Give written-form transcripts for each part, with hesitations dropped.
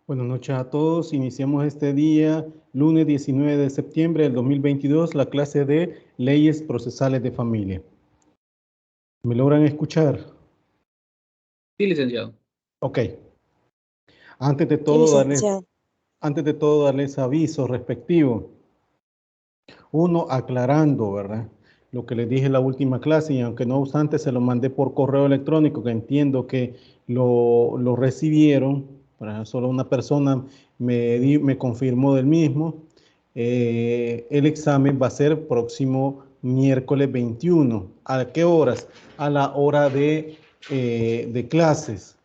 Buenas noches a todos. Iniciamos este día, lunes 19 de septiembre del 2022, la clase de Leyes Procesales de Familia. ¿Me logran escuchar? Sí, licenciado. Ok. Antes de Sí, todo, darles aviso respectivo. Uno, aclarando, ¿verdad? Lo que les dije en la última clase, y aunque no obstante se lo mandé por correo electrónico, que entiendo que lo recibieron, ¿verdad? Solo una persona me confirmó del mismo. El examen va a ser próximo miércoles 21. ¿A qué horas? A la hora de clases,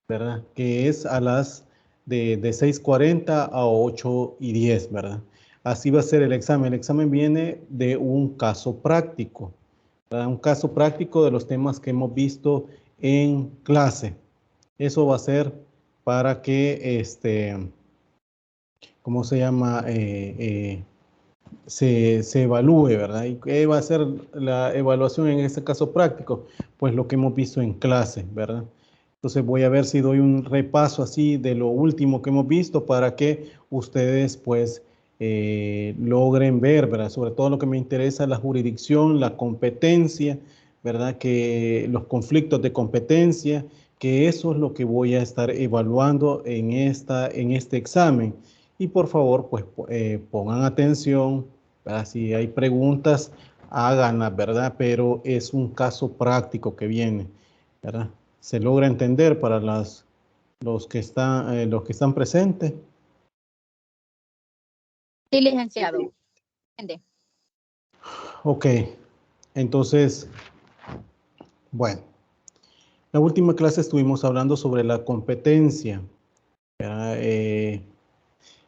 ¿verdad? Que es a las de 6:40 a 8:10, ¿verdad? Así va a ser el examen. El examen viene de un caso práctico, ¿verdad? Un caso práctico de los temas que hemos visto en clase. Eso va a ser para que, ¿cómo se llama? Se evalúe, ¿verdad? ¿Y qué va a ser la evaluación en este caso práctico? Pues lo que hemos visto en clase, ¿verdad? Entonces voy a ver si doy un repaso así de lo último que hemos visto para que ustedes pues logren ver, ¿verdad? Sobre todo lo que me interesa la jurisdicción, la competencia, ¿verdad? Que los conflictos de competencia, que eso es lo que voy a estar evaluando en este examen. Y por favor, pues pongan atención, ¿verdad? Si hay preguntas, háganlas, ¿verdad? Pero es un caso práctico que viene, ¿verdad? ¿Se logra entender para los que están presentes? Sí, licenciado. Ok, entonces, bueno, la última clase estuvimos hablando sobre la competencia, en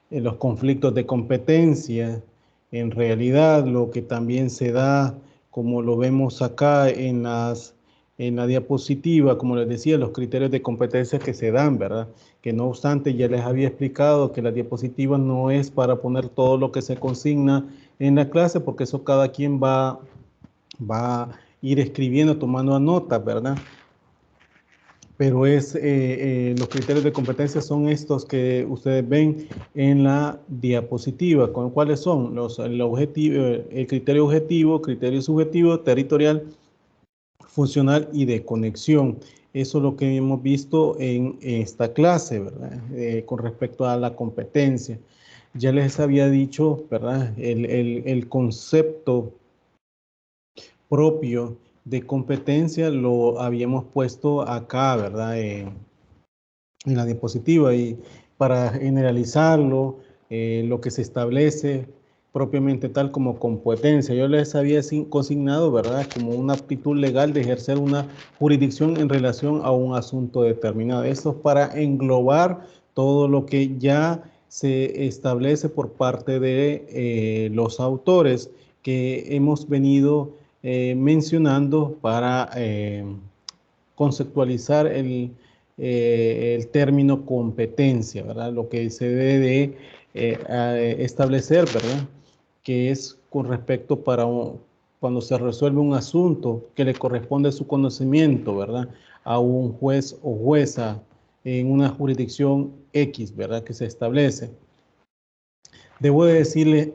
los conflictos de competencia. En realidad, lo que también se da, como lo vemos acá en la diapositiva, como les decía, los criterios de competencia que se dan, ¿verdad? Que no obstante, ya les había explicado que la diapositiva no es para poner todo lo que se consigna en la clase, porque eso cada quien va a ir escribiendo, tomando notas, ¿verdad? Pero los criterios de competencia son estos que ustedes ven en la diapositiva. ¿Cuáles son? El criterio objetivo, criterio subjetivo, territorial, funcional y de conexión. Eso es lo que hemos visto en esta clase, ¿verdad? Con respecto a la competencia. Ya les había dicho, ¿verdad? El concepto propio de competencia lo habíamos puesto acá, ¿verdad? En la diapositiva, y para generalizarlo, lo que se establece propiamente tal como competencia. Yo les había consignado, ¿verdad?, como una aptitud legal de ejercer una jurisdicción en relación a un asunto determinado. Esto es para englobar todo lo que ya se establece por parte de los autores que hemos venido mencionando para conceptualizar el término competencia, ¿verdad? Lo que se debe de establecer, ¿verdad? Que es con respecto cuando se resuelve un asunto que le corresponde su conocimiento, ¿verdad? A un juez o jueza en una jurisdicción X, ¿verdad? Que se establece. Debo de decirle,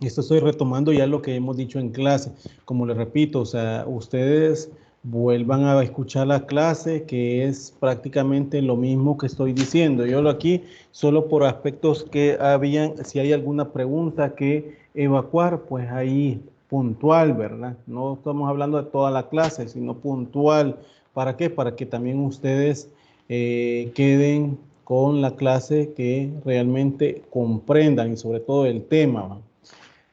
esto estoy retomando ya lo que hemos dicho en clase, como les repito, o sea, ustedes vuelvan a escuchar la clase, que es prácticamente lo mismo que estoy diciendo. Yo lo aquí, solo por aspectos que habían, si hay alguna pregunta que evacuar, pues ahí puntual, ¿verdad? No estamos hablando de toda la clase, sino puntual. ¿Para qué? Para que también ustedes queden con la clase que realmente comprendan y sobre todo el tema, ¿va?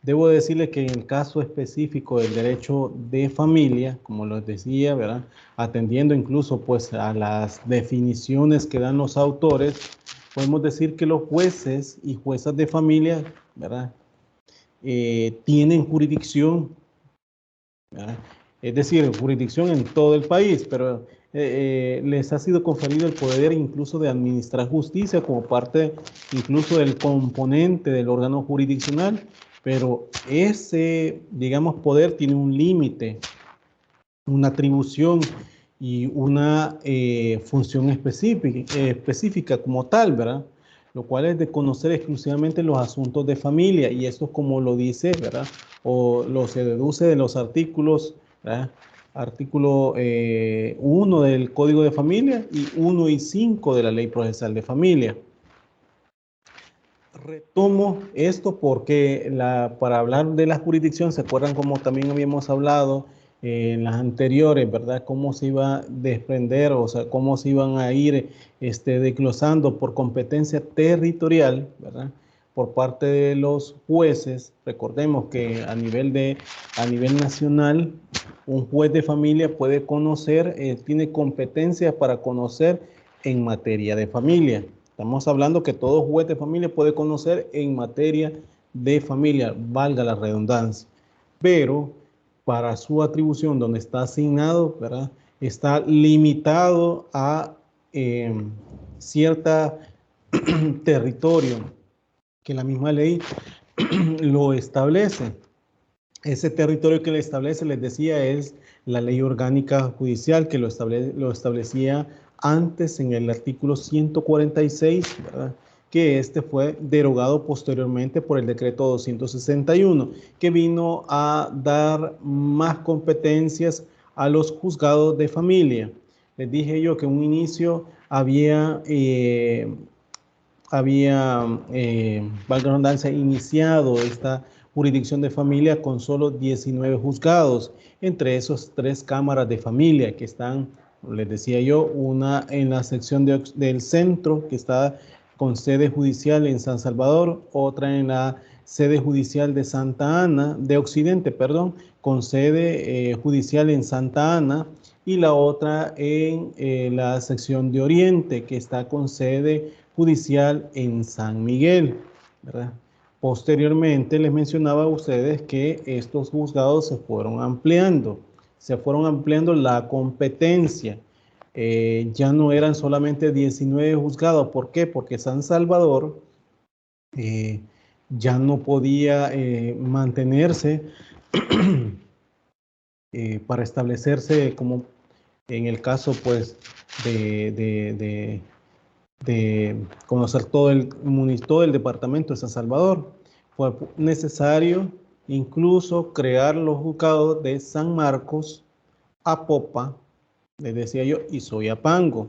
Debo decirle que en el caso específico del derecho de familia, como les decía, ¿verdad? Atendiendo incluso pues a las definiciones que dan los autores, podemos decir que los jueces y juezas de familia, ¿verdad? Tienen jurisdicción, ¿verdad? Es decir, jurisdicción en todo el país, pero les ha sido conferido el poder incluso de administrar justicia como parte incluso del componente del órgano jurisdiccional, pero ese, digamos, poder tiene un límite, una atribución y una función específica como tal, ¿verdad? Lo cual es de conocer exclusivamente los asuntos de familia, y esto como lo dice, ¿verdad? O lo se deduce de los artículos, ¿verdad? Artículo 1 del Código de Familia y 1 y 5 de la Ley Procesal de Familia. Retomo esto porque para hablar de la jurisdicción, ¿se acuerdan como también habíamos hablado en las anteriores, ¿verdad? Cómo se iba a desprender, o sea, cómo se iban a ir desglosando por competencia territorial, ¿verdad? Por parte de los jueces. Recordemos que a nivel nacional, un juez de familia puede conocer, tiene competencia para conocer en materia de familia. Estamos hablando que todo juez de familia puede conocer en materia de familia, valga la redundancia, pero para su atribución donde está asignado, ¿verdad? Está limitado a cierta territorio que la misma ley lo establece. Ese territorio que le establece, les decía, es la ley orgánica judicial que lo establecía antes en el artículo 146, ¿verdad? Que este fue derogado posteriormente por el decreto 261, que vino a dar más competencias a los juzgados de familia. Les dije yo que en un inicio había valga la redundancia, iniciado esta jurisdicción de familia con solo 19 juzgados, entre esos 3 cámaras de familia que están, les decía yo, una en la sección del centro, que está con sede judicial en San Salvador, otra en la sede judicial de Santa Ana, de Occidente, perdón, con sede judicial en Santa Ana, y la otra en la sección de Oriente, que está con sede judicial en San Miguel, ¿verdad? Posteriormente les mencionaba a ustedes que estos juzgados se fueron ampliando la competencia. Ya no eran solamente 19 juzgados. ¿Por qué? Porque San Salvador ya no podía mantenerse para establecerse como en el caso pues de conocer todo el departamento de San Salvador. Fue necesario incluso crear los juzgados de San Marcos, Apopa, les decía yo, y Soyapango.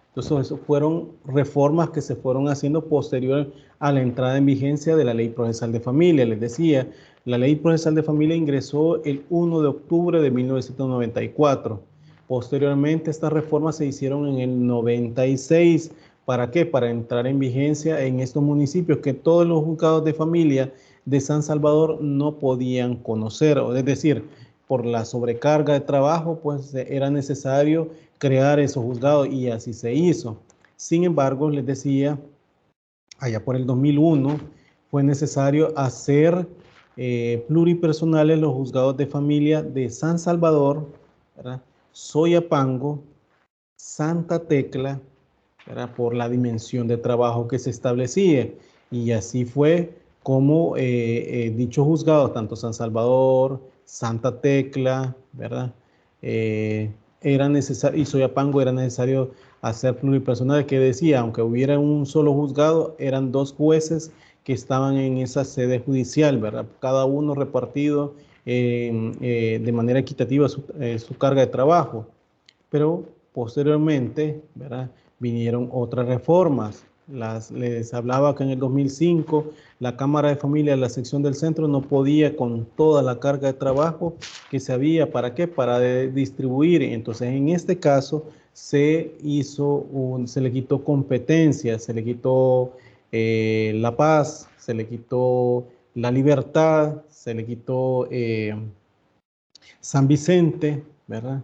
Entonces, eso fueron reformas que se fueron haciendo posterior a la entrada en vigencia de la Ley Procesal de Familia. Les decía, la Ley Procesal de Familia ingresó el 1 de octubre de 1994. Posteriormente, estas reformas se hicieron en el 96. ¿Para qué? Para entrar en vigencia en estos municipios que todos los juzgados de familia de San Salvador no podían conocer. Es decir, por la sobrecarga de trabajo, pues era necesario crear esos juzgados, y así se hizo. Sin embargo, les decía, allá por el 2001 fue necesario hacer pluripersonales los juzgados de familia de San Salvador, ¿verdad? Soyapango, Santa Tecla, ¿verdad? Por la dimensión de trabajo que se establecía. Y así fue como dichos juzgados, tanto San Salvador, Santa Tecla, ¿verdad? Era necesario, y Soyapango era necesario hacer pluripersonal, que decía, aunque hubiera un solo juzgado, eran 2 jueces que estaban en esa sede judicial, ¿verdad? Cada uno repartido de manera equitativa su carga de trabajo. Pero posteriormente, ¿verdad? Vinieron otras reformas. Les hablaba que en el 2005 la Cámara de Familia de la sección del centro no podía con toda la carga de trabajo que se había. ¿Para qué? Para distribuir. Entonces, en este caso, se le quitó competencia, se le quitó la paz, se le quitó la libertad, se le quitó San Vicente, ¿verdad?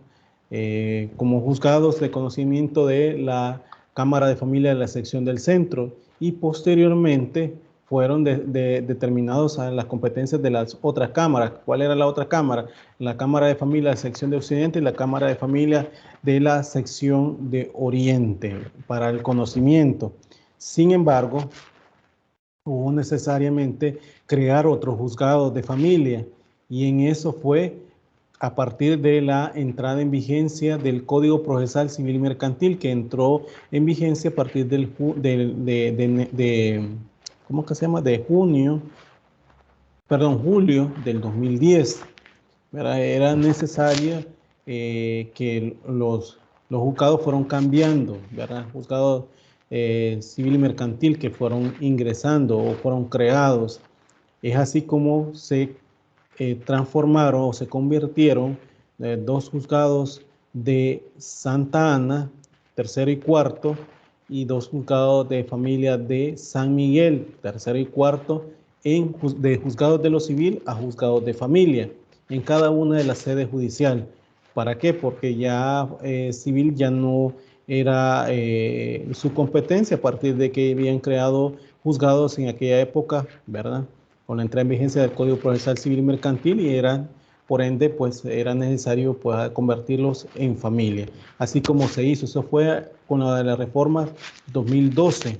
Como juzgados de conocimiento de la Cámara de Familia de la sección del centro, y posteriormente fueron determinados a las competencias de las otras cámaras. ¿Cuál era la otra cámara? La Cámara de Familia de la sección de Occidente y la Cámara de Familia de la sección de Oriente para el conocimiento. Sin embargo, hubo necesariamente crear otros juzgados de familia, y en eso fue a partir de la entrada en vigencia del Código Procesal Civil y Mercantil, que entró en vigencia a partir ¿cómo que se llama? De julio del 2010. ¿Verdad? Era necesario que los juzgados fueron cambiando, ¿verdad? Juzgados civil y mercantil que fueron ingresando o fueron creados. Es así como se transformaron o se convirtieron dos juzgados de Santa Ana, tercero y cuarto, y dos juzgados de familia de San Miguel, tercero y cuarto, de juzgados de lo civil a juzgados de familia, en cada una de las sedes judiciales. ¿Para qué? Porque ya civil ya no era su competencia a partir de que habían creado juzgados en aquella época, ¿verdad? Con la entrada en vigencia del Código Procesal Civil y Mercantil, y por ende, pues era necesario pues, convertirlos en familia. Así como se hizo, eso fue con la de la reforma 2012.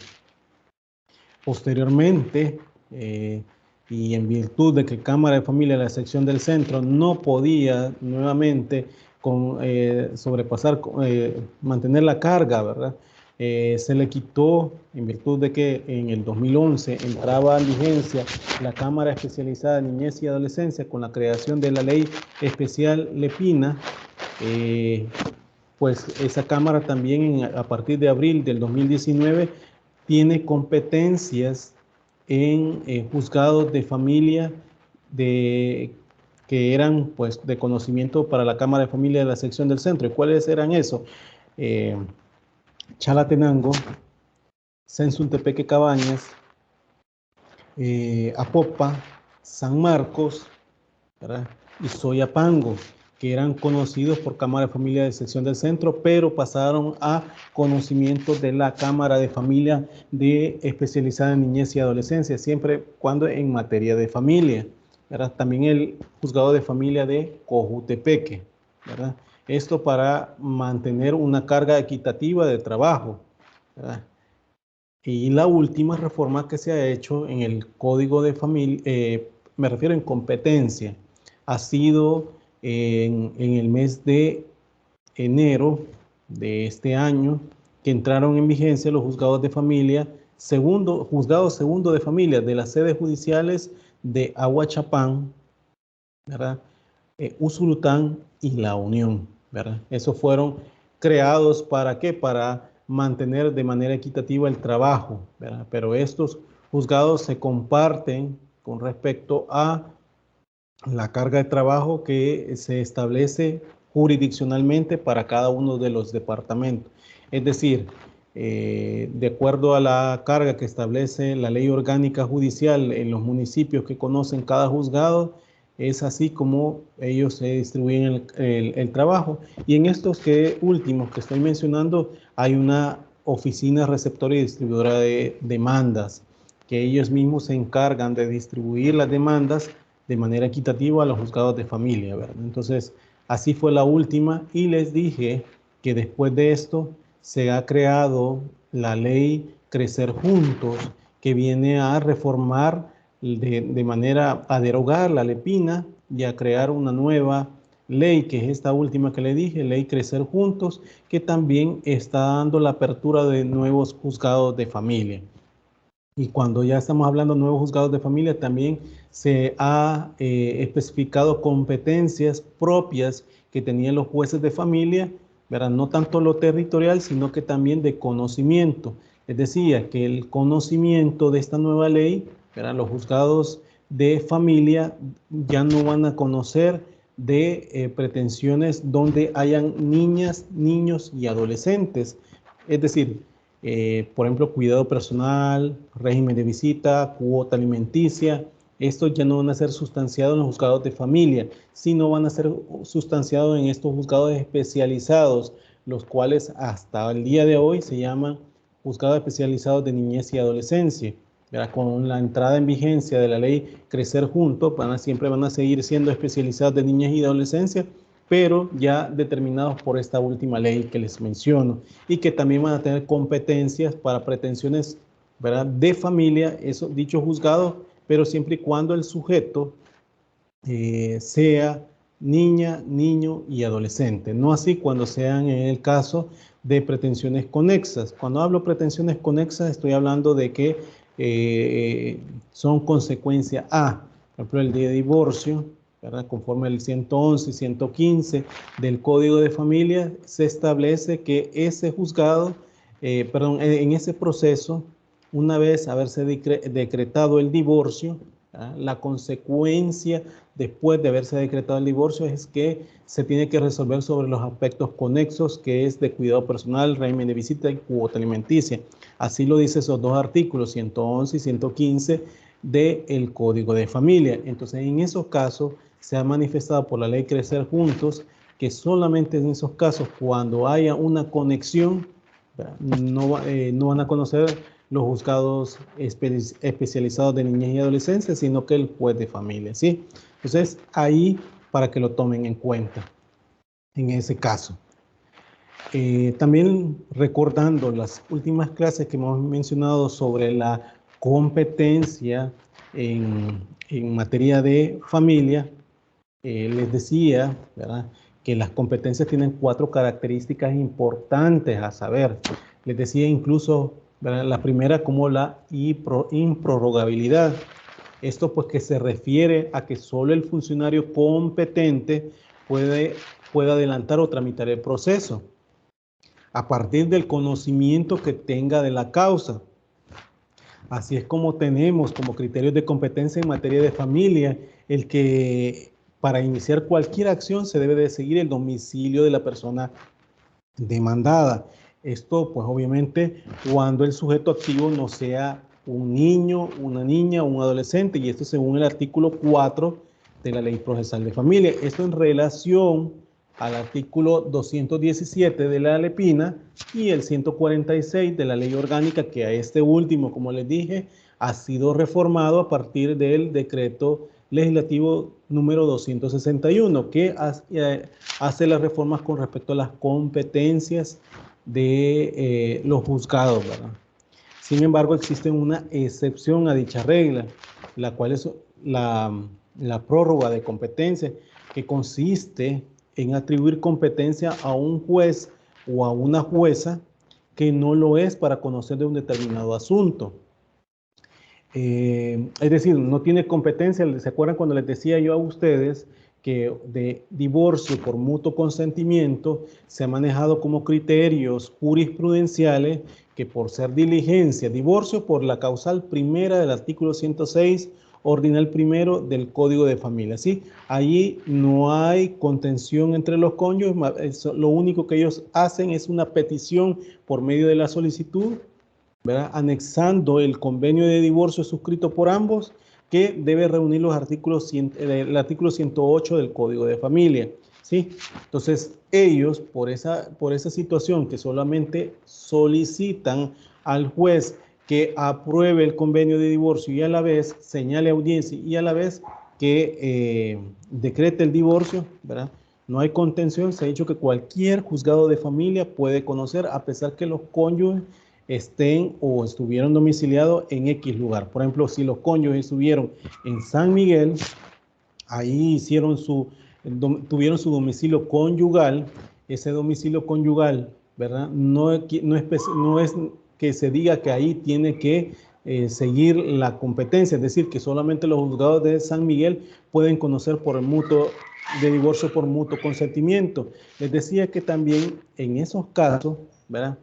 Posteriormente, y en virtud de que Cámara de Familia de la sección del centro no podía nuevamente sobrepasar, mantener la carga, ¿verdad? Se le quitó, en virtud de que en el 2011 entraba en vigencia la Cámara Especializada de Niñez y Adolescencia con la creación de la Ley Especial Lepina. Pues esa Cámara también a partir de abril del 2019 tiene competencias en juzgados de familia que eran pues de conocimiento para la Cámara de Familia de la sección del centro. ¿Y cuáles eran esos? Chalatenango, Sensuntepeque Cabañas, Apopa, San Marcos, ¿verdad? Y Soyapango, que eran conocidos por Cámara de Familia de sección del centro, pero pasaron a conocimiento de la Cámara de Familia especializada en niñez y adolescencia, siempre cuando en materia de familia, ¿verdad? También el juzgado de familia de Cojutepeque, ¿verdad? Esto para mantener una carga equitativa de trabajo, ¿verdad? Y la última reforma que se ha hecho en el Código de Familia, me refiero en competencia, ha sido en el mes de enero de este año que entraron en vigencia los juzgados de familia, juzgado segundo de familia de las sedes judiciales de Aguachapán, ¿verdad? Usulután y La Unión, ¿verdad? Esos fueron creados ¿para qué? Para mantener de manera equitativa el trabajo, ¿verdad? Pero estos juzgados se comparten con respecto a la carga de trabajo que se establece jurisdiccionalmente para cada uno de los departamentos. Es decir, de acuerdo a la carga que establece la ley orgánica judicial en los municipios que conocen cada juzgado, es así como ellos se distribuyen el trabajo. Y en estos últimos que estoy mencionando, hay una oficina receptora y distribuidora de demandas, que ellos mismos se encargan de distribuir las demandas de manera equitativa a los juzgados de familia, ¿verdad? Entonces, así fue la última, y les dije que después de esto se ha creado la ley Crecer Juntos, que viene a reformar de manera a derogar la Lepina y a crear una nueva ley, que es esta última que le dije, Ley Crecer Juntos, que también está dando la apertura de nuevos juzgados de familia. Y cuando ya estamos hablando de nuevos juzgados de familia, también se ha especificado competencias propias que tenían los jueces de familia, ¿verdad? No tanto lo territorial, sino que también de conocimiento. Les decía que el conocimiento de esta nueva ley, ¿verdad? Los juzgados de familia ya no van a conocer de pretensiones donde hayan niñas, niños y adolescentes. Es decir, por ejemplo, cuidado personal, régimen de visita, cuota alimenticia. Estos ya no van a ser sustanciados en los juzgados de familia, sino van a ser sustanciados en estos juzgados especializados, los cuales hasta el día de hoy se llaman juzgados especializados de niñez y adolescencia. ¿Verdad? Con la entrada en vigencia de la ley Crecer Juntos, siempre van a seguir siendo especializados de niñez y adolescencia, pero ya determinados por esta última ley que les menciono, y que también van a tener competencias para pretensiones, ¿verdad?, de familia, dicho juzgado, pero siempre y cuando el sujeto sea niña, niño y adolescente. No así cuando sean en el caso de pretensiones conexas. Cuando hablo pretensiones conexas estoy hablando de que son consecuencia A. Por ejemplo, el de divorcio, ¿verdad? Conforme al 111 y 115 del Código de Familia, se establece que ese juzgado, en ese proceso, una vez haberse decretado el divorcio, ¿verdad? La consecuencia después de haberse decretado el divorcio es que se tiene que resolver sobre los aspectos conexos, que es de cuidado personal, régimen de visita y cuota alimenticia. Así lo dice esos dos artículos, 111 y 115 del Código de Familia. Entonces, en esos casos se ha manifestado por la ley Crecer Juntos que solamente en esos casos, cuando haya una conexión, no van a conocer los juzgados especializados de niñez y adolescencia, sino que el juez de familia, ¿sí? Entonces, ahí para que lo tomen en cuenta en ese caso. También recordando las últimas clases que hemos mencionado sobre la competencia en materia de familia, les decía, ¿verdad?, que las competencias tienen 4 características importantes a saber. Les decía incluso, ¿verdad?, la primera como la improrrogabilidad. Esto pues que se refiere a que solo el funcionario competente puede adelantar o tramitar el proceso a partir del conocimiento que tenga de la causa. Así es como tenemos como criterios de competencia en materia de familia el que para iniciar cualquier acción se debe de seguir el domicilio de la persona demandada. Esto, pues obviamente, cuando el sujeto activo no sea un niño, una niña o un adolescente, y esto según el artículo 4 de la Ley Procesal de Familia. Esto en relación al artículo 217 de la Alepina y el 146 de la Ley Orgánica, que a este último, como les dije, ha sido reformado a partir del decreto legislativo número 261, que hace las reformas con respecto a las competencias de los juzgados, ¿verdad? Sin embargo, existe una excepción a dicha regla, la cual es la prórroga de competencia, que consiste en atribuir competencia a un juez o a una jueza que no lo es para conocer de un determinado asunto. Es decir, no tiene competencia. ¿Se acuerdan cuando les decía yo a ustedes que de divorcio por mutuo consentimiento se ha manejado como criterios jurisprudenciales que por ser diligencia, divorcio por la causal primera del artículo 106, ordinal primero del Código de Familia, ¿sí? Allí no hay contención entre los cónyuges, lo único que ellos hacen es una petición por medio de la solicitud, ¿verdad?, anexando el convenio de divorcio suscrito por ambos, que debe reunir los artículos, el artículo 108 del Código de Familia, ¿sí? Entonces, ellos, por esa situación que solamente solicitan al juez que apruebe el convenio de divorcio y a la vez señale audiencia y a la vez que decrete el divorcio, ¿verdad?, no hay contención. Se ha dicho que cualquier juzgado de familia puede conocer, a pesar que los cónyuges estén o estuvieron domiciliados en X lugar. Por ejemplo, si los cónyuges estuvieron en San Miguel, ahí tuvieron su domicilio conyugal, ese domicilio conyugal, ¿verdad?, no es que se diga que ahí tiene que seguir la competencia, es decir, que solamente los juzgados de San Miguel pueden conocer por el mutuo de divorcio por mutuo consentimiento. Les decía que también en esos casos, ¿verdad?,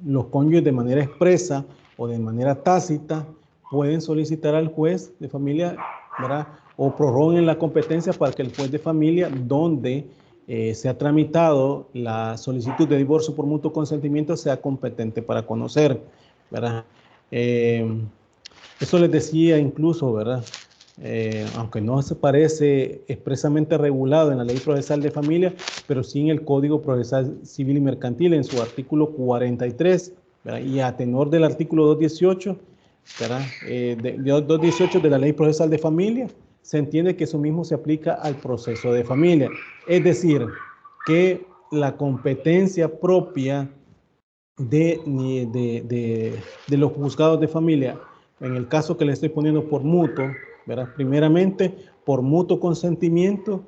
los cónyuges de manera expresa o de manera tácita pueden solicitar al juez de familia, ¿verdad?, o prorroguen la competencia para que el juez de familia, donde se ha tramitado la solicitud de divorcio por mutuo consentimiento, sea competente para conocer, ¿verdad? Eso les decía incluso, ¿verdad? Aunque no se parece expresamente regulado en la Ley Procesal de Familia, pero sí en el Código Procesal Civil y Mercantil en su artículo 43, ¿verdad?, y a tenor del artículo 218, ¿verdad?, 218 de la Ley Procesal de Familia, se entiende que eso mismo se aplica al proceso de familia. Es decir, que la competencia propia de los juzgados de familia, en el caso que le estoy poniendo por mutuo, ¿verdad?, primeramente por mutuo consentimiento,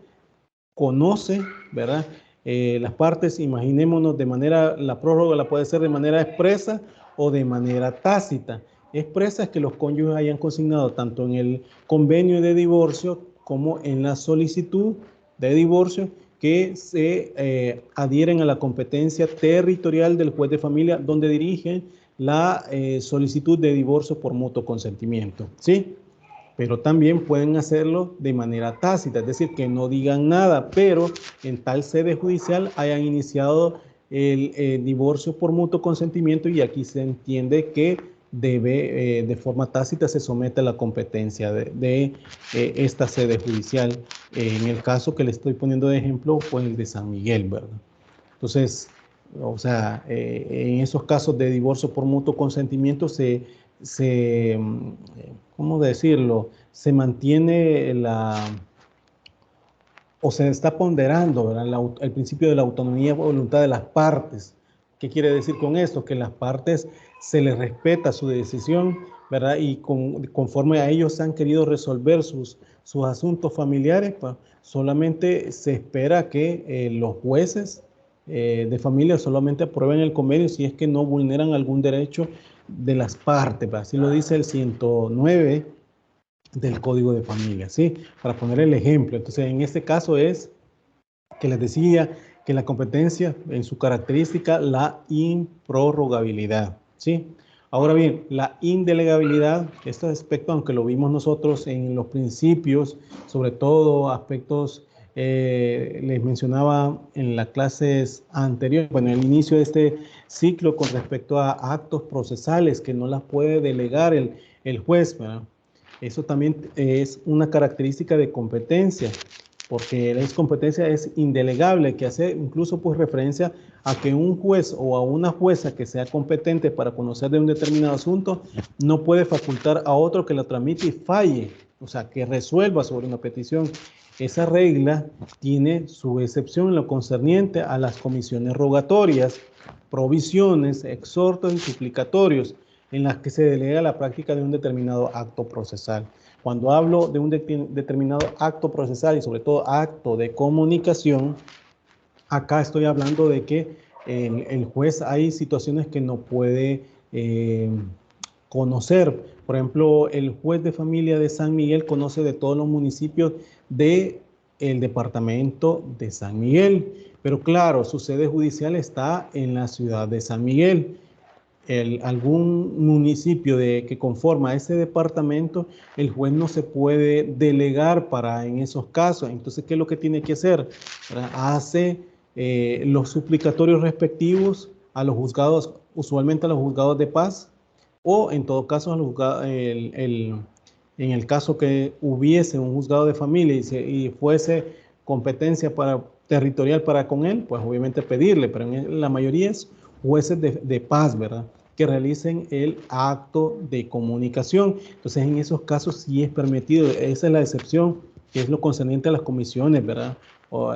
conoce, ¿verdad? Las partes, imaginémonos la prórroga la puede ser de manera expresa o de manera tácita. Expresa es que los cónyuges hayan consignado tanto en el convenio de divorcio como en la solicitud de divorcio que se adhieren a la competencia territorial del juez de familia donde dirigen la solicitud de divorcio por mutuo consentimiento, ¿sí? Pero también pueden hacerlo de manera tácita, es decir, que no digan nada, pero en tal sede judicial hayan iniciado el divorcio por mutuo consentimiento y aquí se entiende que debe, de forma tácita, se somete a la competencia de esta sede judicial. En el caso que le estoy poniendo de ejemplo, pues el de San Miguel, ¿verdad? Entonces, o sea, en esos casos de divorcio por mutuo consentimiento ¿cómo decirlo? Se mantiene o se está ponderando, ¿verdad? El principio de la autonomía y voluntad de las partes. ¿Qué quiere decir con esto? Que las partes se les respeta su decisión, ¿verdad? Y conforme a ellos han querido resolver sus asuntos familiares, pues, solamente se espera que los jueces de familia solamente aprueben el convenio si es que no vulneran algún derecho de las partes, ¿verdad? Así lo dice el 109 del Código de Familia, ¿sí? Para poner el ejemplo. Entonces, en este caso es que les decía que la competencia, en su característica, la improrrogabilidad, ¿sí? Ahora bien, la indelegabilidad, este aspecto, aunque lo vimos nosotros en los principios, sobre todo aspectos, les mencionaba en las clases anteriores, bueno, en el inicio de este ciclo con respecto a actos procesales que no las puede delegar el juez, ¿verdad? Eso también es una característica de competencia, porque la competencia es indelegable, que hace incluso pues referencia a que un juez o a una jueza que sea competente para conocer de un determinado asunto no puede facultar a otro que lo tramite y falle, o sea, que resuelva sobre una petición. Esa regla tiene su excepción en lo concerniente a las comisiones rogatorias, provisiones, exhortos y suplicatorios, en las que se delega la práctica de un determinado acto procesal. Cuando hablo de un determinado acto procesal y sobre todo acto de comunicación, acá estoy hablando de que el juez hay situaciones que no puede conocer. Por ejemplo, el juez de familia de San Miguel conoce de todos los municipios del departamento de San Miguel, pero claro, su sede judicial está en la ciudad de San Miguel. Algún municipio que conforma ese departamento, el juez no se puede delegar para en esos casos. Entonces, ¿qué es lo que tiene que hacer? Hace los suplicatorios respectivos a los juzgados, usualmente a los juzgados de paz, o en todo caso, en el caso que hubiese un juzgado de familia y fuese competencia territorial para con él, pues obviamente pedirle, pero en la mayoría es jueces de paz, ¿verdad? Que realicen el acto de comunicación. Entonces, en esos casos sí es permitido, esa es la excepción, que es lo concerniente a las comisiones, ¿verdad? O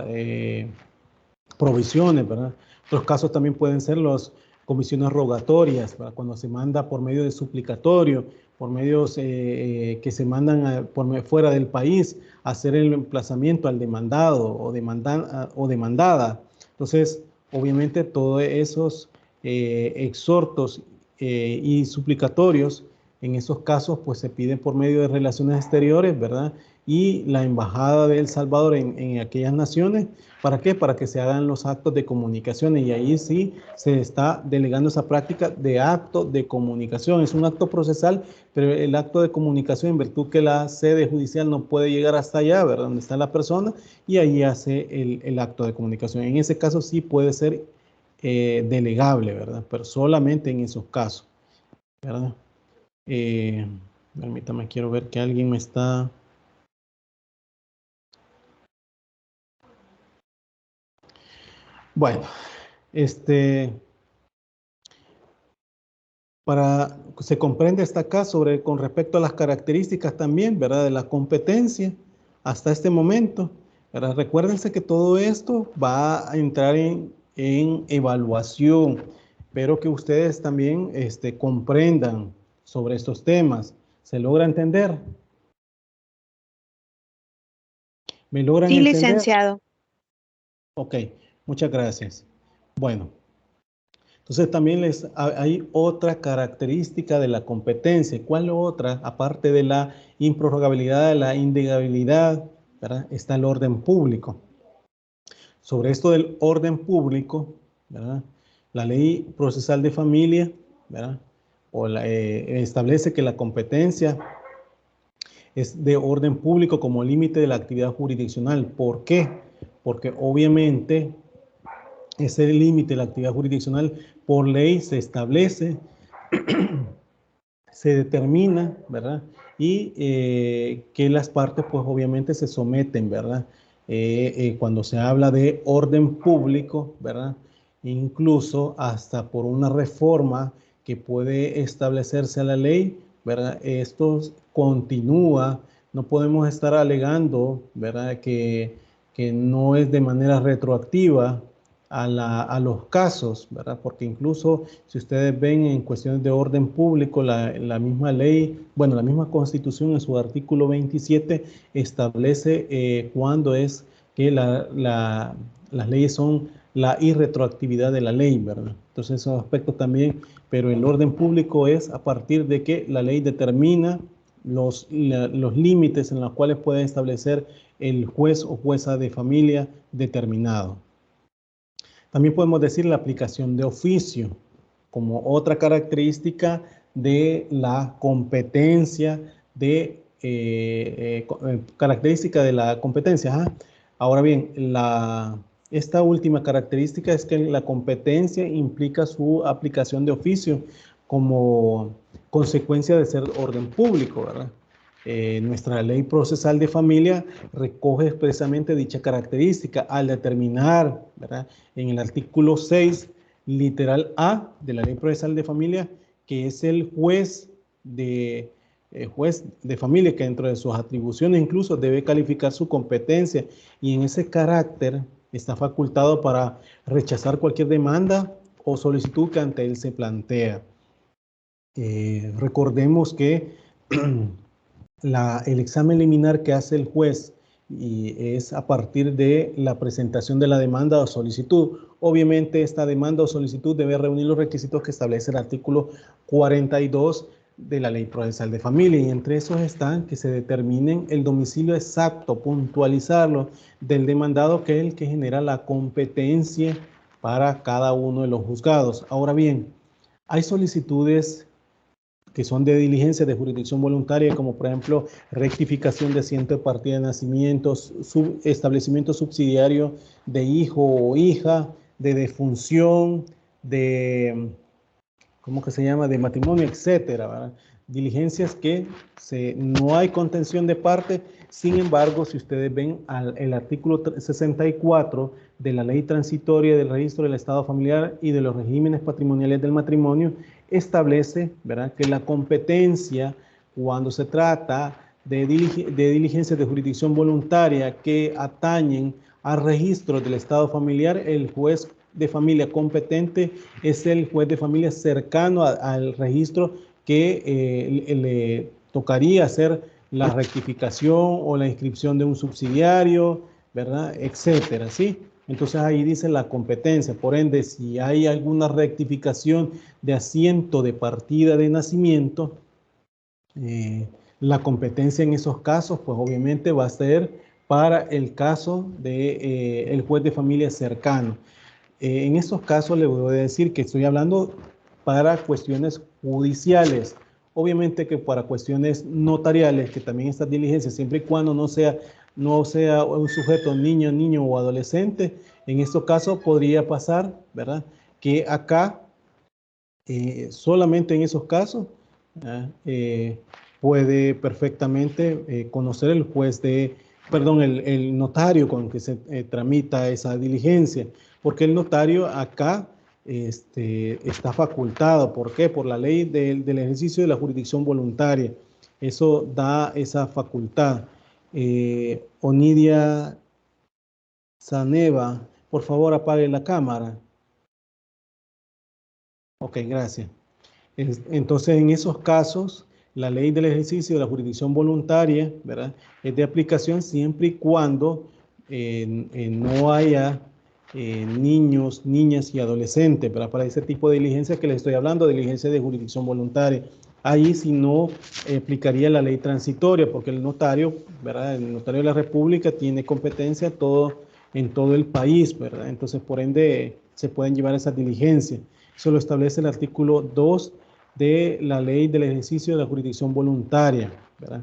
provisiones, ¿verdad? Otros casos también pueden ser las comisiones rogatorias, ¿verdad? Cuando se manda por medio de suplicatorio, por medios que se mandan fuera del país a hacer el emplazamiento al demandado o demandada. Entonces, obviamente, todos esos exhortos y suplicatorios, en esos casos, pues se piden por medio de relaciones exteriores, ¿verdad? Y la Embajada de El Salvador en aquellas naciones. ¿Para qué? Para que se hagan los actos de comunicación y ahí sí se está delegando esa práctica de acto de comunicación. Es un acto procesal, pero el acto de comunicación, en virtud que la sede judicial no puede llegar hasta allá, ¿verdad? Donde está la persona, y ahí hace el acto de comunicación. En ese caso sí puede ser delegable, ¿verdad? Pero solamente en esos casos, ¿verdad? Permítame, quiero ver que alguien me está... Bueno, se comprende hasta acá con respecto a las características también, ¿verdad? De la competencia hasta este momento, ¿verdad? Recuérdense que todo esto va a entrar en evaluación, pero que ustedes también comprendan sobre estos temas. ¿Se logra entender? ¿Me logran Sí, entender? licenciado. Ok, muchas gracias. Bueno, entonces también hay otra característica de la competencia. ¿Cuál otra? Aparte de la improrrogabilidad, de la indegabilidad, ¿verdad? Está el orden público. Sobre esto del orden público, ¿verdad? La ley procesal de familia, ¿verdad? Establece que la competencia es de orden público como límite de la actividad jurisdiccional. ¿Por qué? Porque obviamente ese límite de la actividad jurisdiccional por ley se establece, se determina, ¿verdad? Y que las partes pues obviamente se someten, ¿verdad? Cuando se habla de orden público, ¿verdad? Incluso hasta por una reforma que puede establecerse a la ley, ¿verdad? Esto continúa, no podemos estar alegando, ¿verdad? Que no es de manera retroactiva a los casos, ¿verdad? Porque incluso si ustedes ven en cuestiones de orden público, la misma ley, bueno, la misma Constitución en su artículo 27 establece cuándo es que las leyes son la irretroactividad de la ley, ¿verdad? Entonces esos aspectos también, pero el orden público es a partir de que la ley determina los límites en los cuales puede establecer el juez o jueza de familia determinado. También podemos decir la aplicación de oficio como otra característica de la competencia característica de la competencia. Ajá. Ahora bien, esta última característica es que la competencia implica su aplicación de oficio como consecuencia de ser orden público, ¿verdad? Nuestra ley procesal de familia recoge expresamente dicha característica al determinar, ¿verdad? En el artículo 6, literal A de la ley procesal de familia, que es el juez de familia, que dentro de sus atribuciones incluso debe calificar su competencia y en ese carácter está facultado para rechazar cualquier demanda o solicitud que ante él se plantea. Recordemos que el examen liminar que hace el juez y es a partir de la presentación de la demanda o solicitud. Obviamente esta demanda o solicitud debe reunir los requisitos que establece el artículo 42 de la Ley Procesal de Familia y entre esos están que se determinen el domicilio exacto, puntualizarlo del demandado, que es el que genera la competencia para cada uno de los juzgados. Ahora bien, hay solicitudes que son de diligencia de jurisdicción voluntaria, como por ejemplo rectificación de asiento de partida de nacimientos, establecimiento subsidiario de hijo o hija, de defunción, de, ¿cómo que se llama?, de matrimonio, etcétera, ¿verdad? Diligencias que no hay contención de parte. Sin embargo, si ustedes ven el artículo 64 de la ley transitoria del registro del estado familiar y de los regímenes patrimoniales del matrimonio, establece, ¿verdad?, que la competencia cuando se trata de diligencias de jurisdicción voluntaria que atañen al registro del estado familiar, el juez de familia competente es el juez de familia cercano al registro que le tocaría hacer la rectificación o la inscripción de un subsidiario, ¿verdad? Etcétera, ¿sí? Entonces ahí dice la competencia. Por ende, si hay alguna rectificación de asiento de partida de nacimiento, la competencia en esos casos, pues obviamente va a ser para el caso de el juez de familia cercano. En esos casos le voy a decir que estoy hablando para cuestiones judiciales. Obviamente que para cuestiones notariales, que también estas diligencias, siempre y cuando no sea un sujeto niño o adolescente, en estos casos podría pasar, ¿verdad? Que acá, solamente en esos casos, puede perfectamente conocer el juez el notario con que se tramita esa diligencia, porque el notario acá está facultado. ¿Por qué? Por la ley del ejercicio de la jurisdicción voluntaria. Eso da esa facultad. Onidia Saneva, por favor apague la cámara. Ok, gracias. Entonces, en esos casos, la ley del ejercicio de la jurisdicción voluntaria, ¿verdad? Es de aplicación siempre y cuando no haya niños, niñas y adolescentes, ¿verdad? Para ese tipo de diligencias que les estoy hablando, diligencia de jurisdicción voluntaria. Ahí sí no aplicaría la ley transitoria, porque el notario, ¿verdad? El notario de la República tiene competencia en todo el país, ¿verdad? Entonces, por ende, se pueden llevar esas diligencias. Eso lo establece el artículo 2 de la ley del ejercicio de la jurisdicción voluntaria, ¿verdad?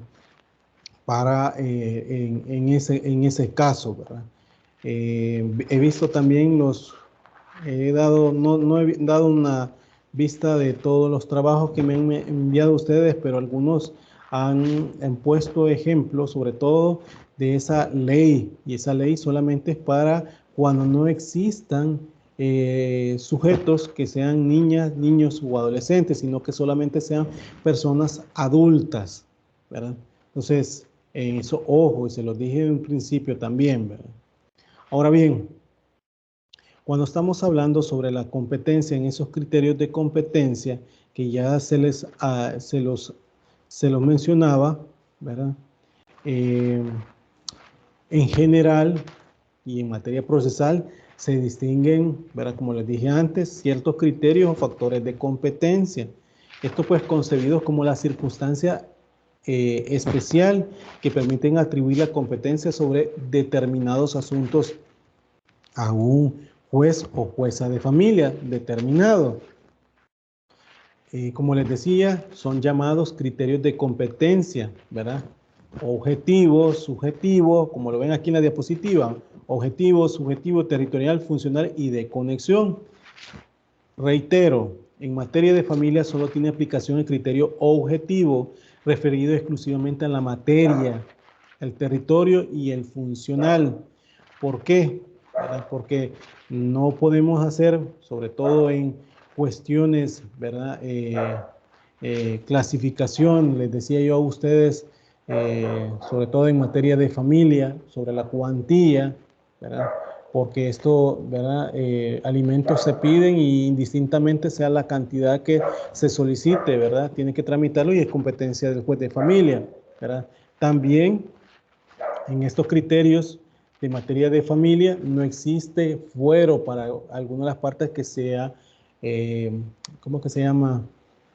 Para en ese caso, ¿verdad? He visto también he dado, no he dado una vista de todos los trabajos que me han enviado ustedes, pero algunos han puesto ejemplos, sobre todo de esa ley, y esa ley solamente es para cuando no existan sujetos que sean niñas, niños o adolescentes, sino que solamente sean personas adultas, ¿verdad? Entonces, en eso, ojo, y se los dije en un principio también, ¿verdad? Ahora bien, cuando estamos hablando sobre la competencia, en esos criterios de competencia, que ya se los mencionaba, ¿verdad? En general y en materia procesal se distinguen, ¿verdad? Como les dije antes, ciertos criterios o factores de competencia. Esto pues concebidos como la circunstancia especial que permiten atribuir la competencia sobre determinados asuntos a un juez o jueza de familia determinado. Como les decía, son llamados criterios de competencia, ¿verdad? Objetivo, subjetivo, como lo ven aquí en la diapositiva, objetivo, subjetivo, territorial, funcional y de conexión. Reitero, en materia de familia solo tiene aplicación el criterio objetivo, referido exclusivamente a la materia, el territorio y el funcional. ¿Por qué? ¿Verdad? Porque no podemos hacer, sobre todo en cuestiones, ¿verdad? Clasificación, les decía yo a ustedes, sobre todo en materia de familia, sobre la cuantía, ¿verdad? Porque esto, ¿verdad? Alimentos se piden y indistintamente sea la cantidad que se solicite, ¿verdad? Tiene que tramitarlo y es competencia del juez de familia, ¿verdad? También en estos criterios de materia de familia no existe fuero para alguna de las partes que sea, ¿cómo que se llama?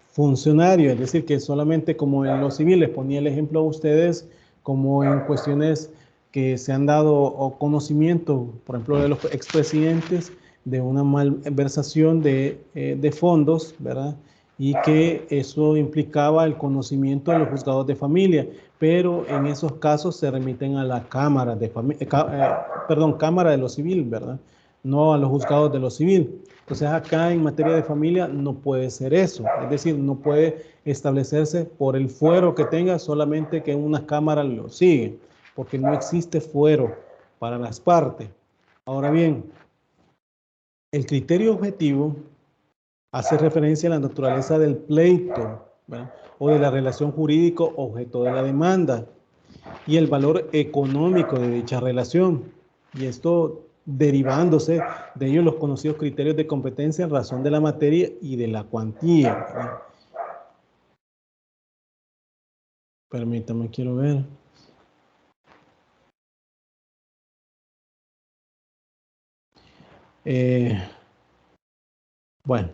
Funcionario, es decir, que solamente como en los civiles, ponía el ejemplo a ustedes, como en cuestiones que se han dado o conocimiento, por ejemplo, de los expresidentes, de una malversación de fondos, ¿verdad? Y que eso implicaba el conocimiento de los juzgados de familia, pero en esos casos se remiten a la Cámara de Familia, Cámara de lo Civil, ¿verdad? No a los juzgados de lo civil. Entonces acá en materia de familia no puede ser eso, es decir, no puede establecerse por el fuero que tenga solamente que una cámara lo sigue, porque no existe fuero para las partes. Ahora bien, el criterio objetivo hace referencia a la naturaleza del pleito, ¿verdad? O de la relación jurídico objeto de la demanda y el valor económico de dicha relación. Y esto derivándose de ellos los conocidos criterios de competencia en razón de la materia y de la cuantía, ¿verdad? Permítame, quiero ver. Bueno,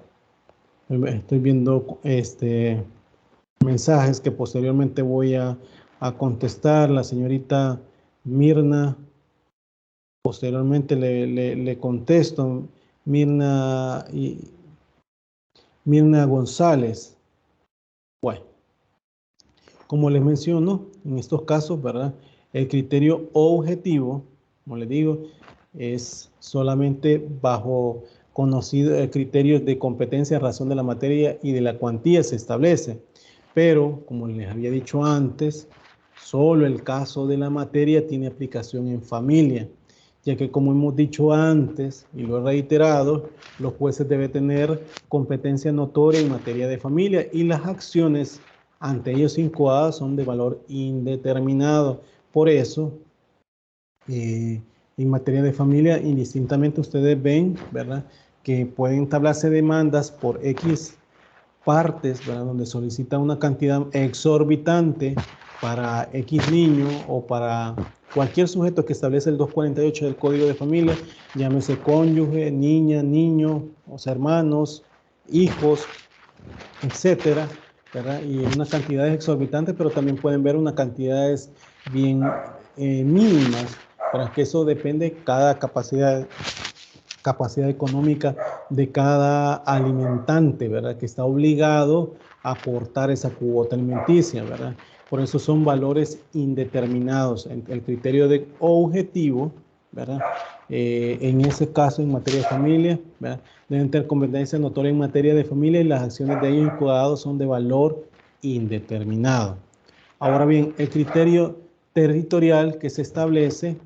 estoy viendo mensajes que posteriormente voy a contestar. La señorita Mirna, posteriormente le contesto. Mirna González. Bueno, como les menciono, en estos casos, ¿verdad? El criterio objetivo, como les digo, es solamente bajo conocidos criterios de competencia, razón de la materia y de la cuantía se establece. Pero, como les había dicho antes, solo el caso de la materia tiene aplicación en familia, ya que como hemos dicho antes y lo he reiterado, los jueces deben tener competencia notoria en materia de familia y las acciones ante ellos incoadas son de valor indeterminado. Por eso, en materia de familia, indistintamente ustedes ven, ¿verdad?, que pueden tablarse demandas por X partes, ¿verdad?, donde solicita una cantidad exorbitante para X niño o para cualquier sujeto que establece el 248 del Código de Familia, llámese cónyuge, niña, niño, o sea, hermanos, hijos, etcétera, ¿verdad? Y unas cantidades exorbitantes, pero también pueden ver unas cantidades bien mínimas, para que eso depende de cada capacidad económica de cada alimentante, ¿verdad?, que está obligado a aportar esa cuota alimenticia, ¿verdad? Por eso son valores indeterminados. El criterio de objetivo, ¿verdad?, en ese caso, en materia de familia, ¿verdad?, deben tener competencia notoria en materia de familia y las acciones de ellos y cuidados son de valor indeterminado. Ahora bien, el criterio territorial que se establece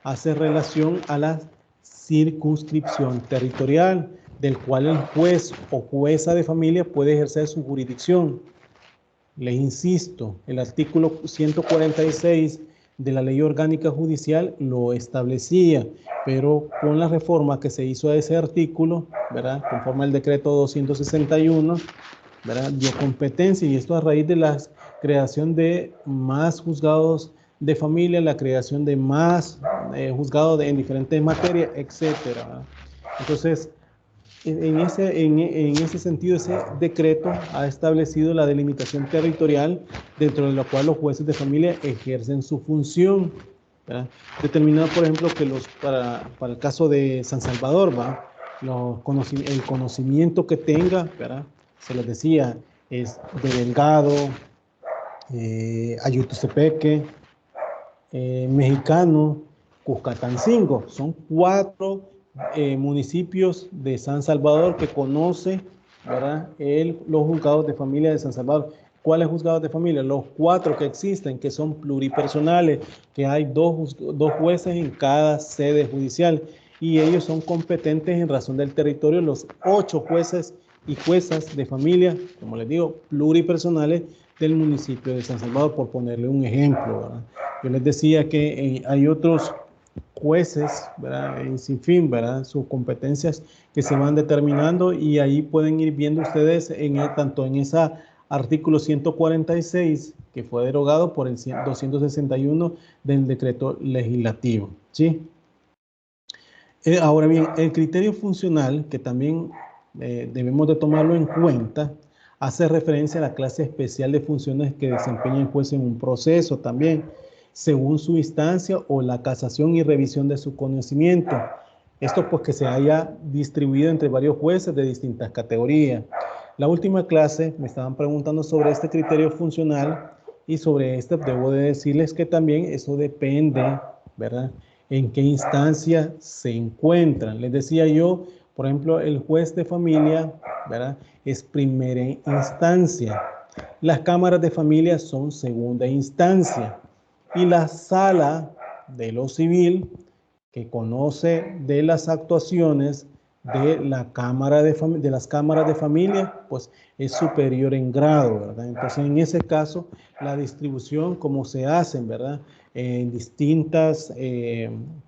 hace relación a la circunscripción territorial, del cual el juez o jueza de familia puede ejercer su jurisdicción. Les insisto, el artículo 146 de la Ley Orgánica Judicial lo establecía, pero con la reforma que se hizo a ese artículo, ¿verdad?, conforme al decreto 261, ¿verdad?, dio competencia, y esto a raíz de la creación de más juzgados de familia, la creación de más juzgados en diferentes materias, etcétera. Entonces, en ese sentido, ese decreto ha establecido la delimitación territorial dentro de la cual los jueces de familia ejercen su función, ¿verdad?, determinado, por ejemplo, que para el caso de San Salvador, ¿va?, el conocimiento que tenga, ¿verdad?, se les decía, es de Delgado, Ayutucepeque, Mexicano, Cuscatancingo. Son 4 municipios de San Salvador que conoce, ¿verdad?, los juzgados de familia de San Salvador. ¿Cuáles juzgados de familia? Los 4 que existen, que son pluripersonales, que hay dos jueces en cada sede judicial, y ellos son competentes en razón del territorio. Los 8 jueces y juezas de familia, como les digo, pluripersonales del municipio de San Salvador, por ponerle un ejemplo, ¿verdad? Yo les decía que hay otros jueces, ¿verdad?, sin fin, ¿verdad?, sus competencias que se van determinando, y ahí pueden ir viendo ustedes tanto en ese artículo 146 que fue derogado por el 261 del decreto legislativo, ¿sí? Ahora bien, el criterio funcional, que también debemos de tomarlo en cuenta, hace referencia a la clase especial de funciones que desempeña el juez en un proceso también, según su instancia o la casación y revisión de su conocimiento. Esto pues que se haya distribuido entre varios jueces de distintas categorías. La última clase me estaban preguntando sobre este criterio funcional, y sobre este debo de decirles que también eso depende, ¿verdad?, en qué instancia se encuentran. Les decía yo, por ejemplo, el juez de familia, ¿verdad?, es primera instancia. Las cámaras de familia son segunda instancia. Y la sala de lo civil, que conoce de las actuaciones de las cámaras de familia, pues es superior en grado, ¿verdad? Entonces, en ese caso, la distribución, como se hacen, ¿verdad?, en distintas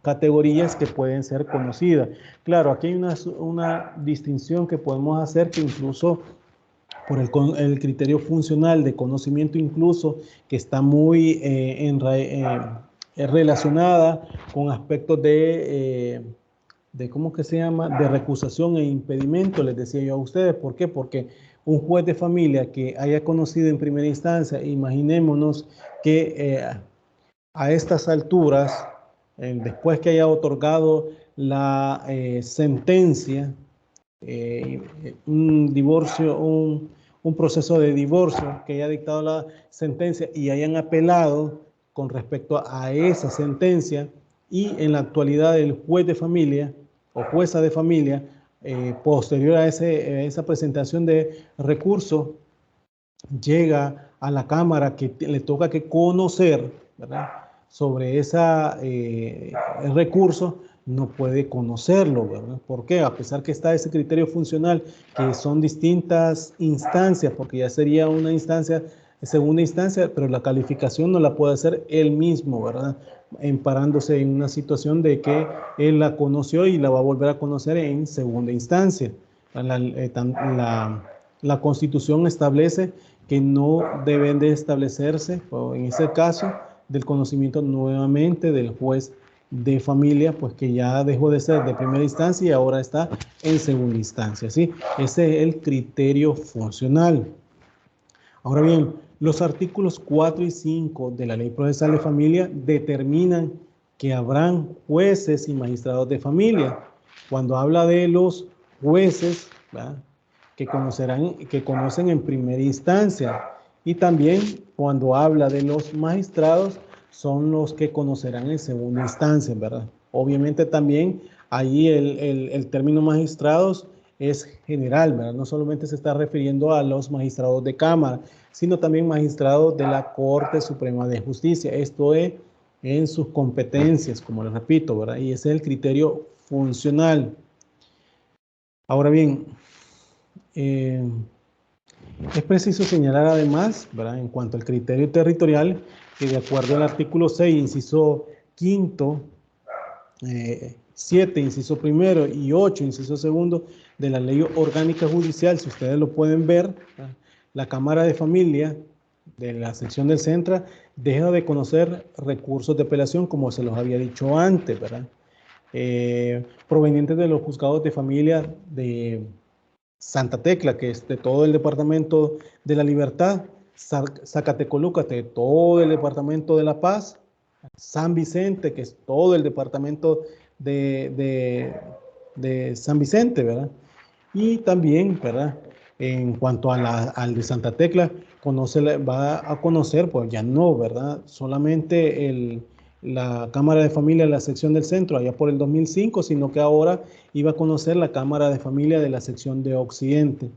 categorías que pueden ser conocidas. Claro, aquí hay una distinción que podemos hacer, que incluso por el criterio funcional de conocimiento, incluso, que está muy relacionada con aspectos ¿cómo que se llama?, de recusación e impedimento, les decía yo a ustedes. ¿Por qué? Porque un juez de familia que haya conocido en primera instancia, imaginémonos que a estas alturas, después que haya otorgado la sentencia, un divorcio, un proceso de divorcio, que haya dictado la sentencia y hayan apelado con respecto a esa sentencia, y en la actualidad el juez de familia o jueza de familia, posterior a esa presentación de recurso, llega a la Cámara que le toca que conocer, ¿verdad?, sobre ese recurso, no puede conocerlo, ¿verdad? ¿Por qué? A pesar que está ese criterio funcional, que son distintas instancias, porque ya sería una instancia, segunda instancia, pero la calificación no la puede hacer él mismo, ¿verdad?, emparándose en una situación de que él la conoció y la va a volver a conocer en segunda instancia. La Constitución establece que no deben de establecerse, o en ese caso, del conocimiento nuevamente del juez de familia, pues que ya dejó de ser de primera instancia y ahora está en segunda instancia, ¿sí? Ese es el criterio funcional. Ahora bien, los artículos 4 y 5 de la Ley Procesal de Familia determinan que habrán jueces y magistrados de familia. Cuando habla de los jueces, ¿verdad?, que conocen en primera instancia, y también cuando habla de los magistrados, son los que conocerán en segunda instancia, ¿verdad? Obviamente también ahí el término magistrados es general, ¿verdad? No solamente se está refiriendo a los magistrados de Cámara, sino también magistrados de la Corte Suprema de Justicia. Esto es en sus competencias, como les repito, ¿verdad? Y ese es el criterio funcional. Ahora bien, es preciso señalar además, ¿verdad?, en cuanto al criterio territorial, que de acuerdo al artículo 6, inciso quinto, 7, inciso primero y 8, inciso segundo de la Ley Orgánica Judicial, si ustedes lo pueden ver, ¿verdad?, la Cámara de Familia de la sección del Centro deja de conocer recursos de apelación, como se los había dicho antes, ¿verdad?, provenientes de los juzgados de familia de Santa Tecla, que es de todo el departamento de la Libertad; Zacatecoluca, de todo el departamento de La Paz; San Vicente, que es todo el departamento de San Vicente, ¿verdad? Y también, ¿verdad?, en cuanto al de Santa Tecla, va a conocer, pues ya no, ¿verdad?, solamente la Cámara de Familia de la sección del Centro, allá por el 2005, sino que ahora iba a conocer la Cámara de Familia de la sección de Occidente.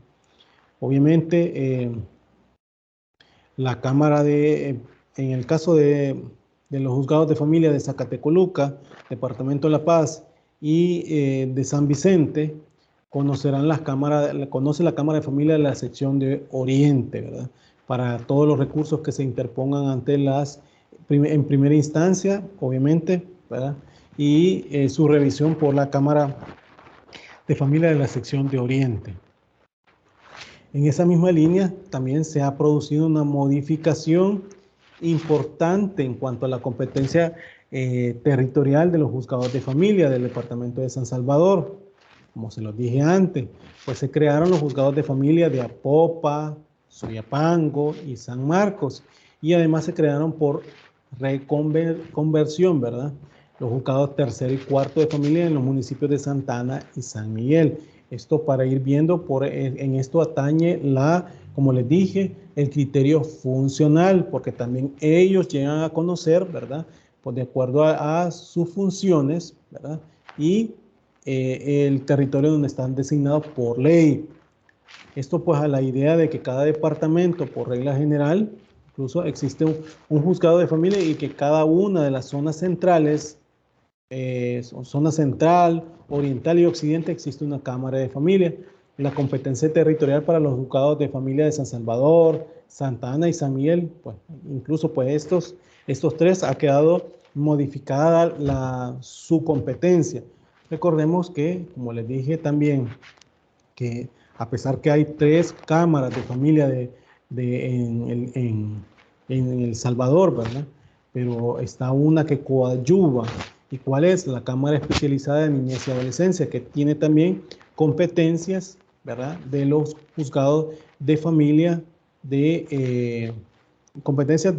Obviamente, la Cámara en el caso de los juzgados de familia de Zacatecoluca, Departamento de La Paz, y de San Vicente, conoce la Cámara de Familia de la sección de Oriente, ¿verdad?, para todos los recursos que se interpongan ante en primera instancia, obviamente, ¿verdad?, y su revisión por la Cámara de Familia de la sección de Oriente. En esa misma línea también se ha producido una modificación importante en cuanto a la competencia territorial de los juzgados de familia del departamento de San Salvador. Como se los dije antes, pues se crearon los juzgados de familia de Apopa, Soyapango y San Marcos, y además se crearon por reconversión, ¿verdad?, los juzgados tercero y cuarto de familia en los municipios de Santa Ana y San Miguel. Esto para ir viendo, en esto atañe como les dije, el criterio funcional, porque también ellos llegan a conocer, ¿verdad?, pues de acuerdo a sus funciones, ¿verdad?, y el territorio donde están designados por ley. Esto pues a la idea de que cada departamento, por regla general, incluso existe un juzgado de familia, y que cada una de las zonas centrales, zona central, oriental y occidente, existe una Cámara de Familia. La competencia territorial para los juzgados de familia de San Salvador, Santa Ana y San Miguel, pues incluso pues estos tres ha quedado modificada su competencia. Recordemos que, como les dije también, que a pesar que hay 3 cámaras de familia en El Salvador, ¿verdad?, pero está una que coadyuva. ¿Y cuál es? La Cámara Especializada de Niñez y Adolescencia, que tiene también competencias, ¿verdad?, de los juzgados de familia, competencias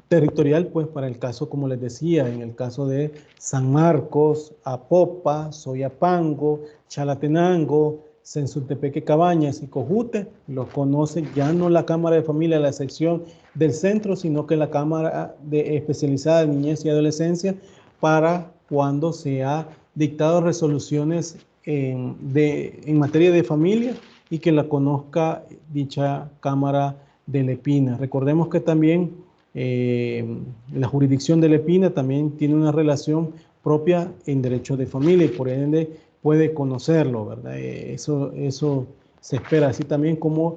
territorial, pues para el caso, como les decía, en el caso de San Marcos, Apopa, Soyapango, Chalatenango, Sensultepeque, Cabañas y Cojute, lo conoce ya no la Cámara de Familia de la sección del Centro, sino que la Cámara Especializada de Niñez y Adolescencia, para cuando se ha dictado resoluciones en materia de familia, y que la conozca dicha Cámara de Lepina. Recordemos que también la jurisdicción de Lepina también tiene una relación propia en derecho de familia, y por ende puede conocerlo, ¿verdad? Eso se espera, así también como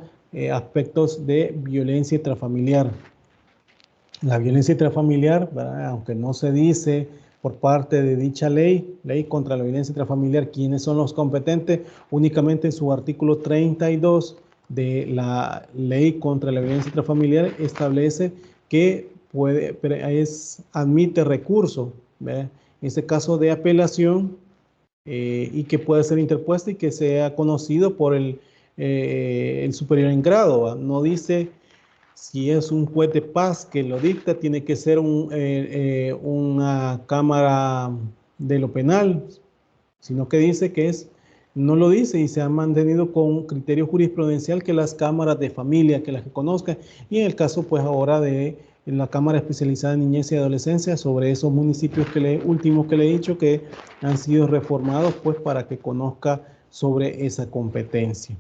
aspectos de violencia intrafamiliar. La violencia intrafamiliar, ¿verdad?, aunque no se dice por parte de dicha ley contra la violencia intrafamiliar, quiénes son los competentes, únicamente en su artículo 32 de la ley contra la violencia intrafamiliar establece que admite recurso, ¿verdad? En este caso de apelación, y que pueda ser interpuesta y que sea conocido por el superior en grado, ¿va? No dice si es un juez de paz que lo dicta, tiene que ser una cámara de lo penal, sino que dice que no lo dice y se ha mantenido con criterio jurisprudencial que las cámaras de familia, que las que conozcan, y en el caso pues ahora de la Cámara Especializada en Niñez y Adolescencia, sobre esos municipios últimos que le he dicho que han sido reformados pues para que conozca sobre esa competencia.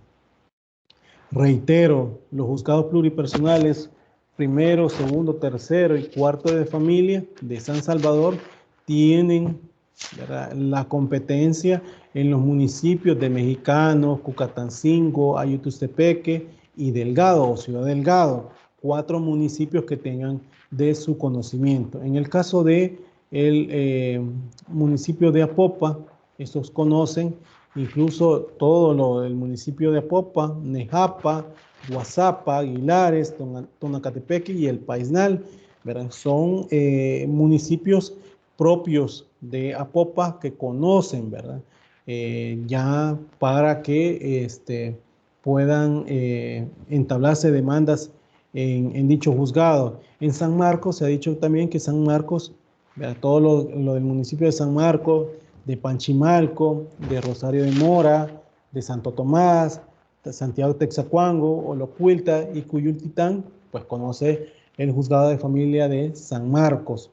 Reitero, los juzgados pluripersonales primero, segundo, tercero y cuarto de familia de San Salvador tienen, ¿verdad?, la competencia en los municipios de Mexicano, Cucatancingo, Ayutustepeque y Delgado o Ciudad Delgado, 4 municipios que tengan de su conocimiento. En el caso de el municipio de Apopa, estos conocen incluso todo lo del municipio de Apopa, Nejapa, Guazapa, Aguilares, Tonacatepeque y El Paisnal, ¿verdad? Son municipios propios de Apopa que conocen, ¿verdad? Ya para que puedan entablarse demandas en dicho juzgado. En San Marcos se ha dicho también que San Marcos, ¿verdad?, todo lo del municipio de San Marcos, de Panchimalco, de Rosario de Mora, de Santo Tomás, de Santiago Texacuango, Olocuilta y Cuyultitán, pues conoce el juzgado de familia de San Marcos.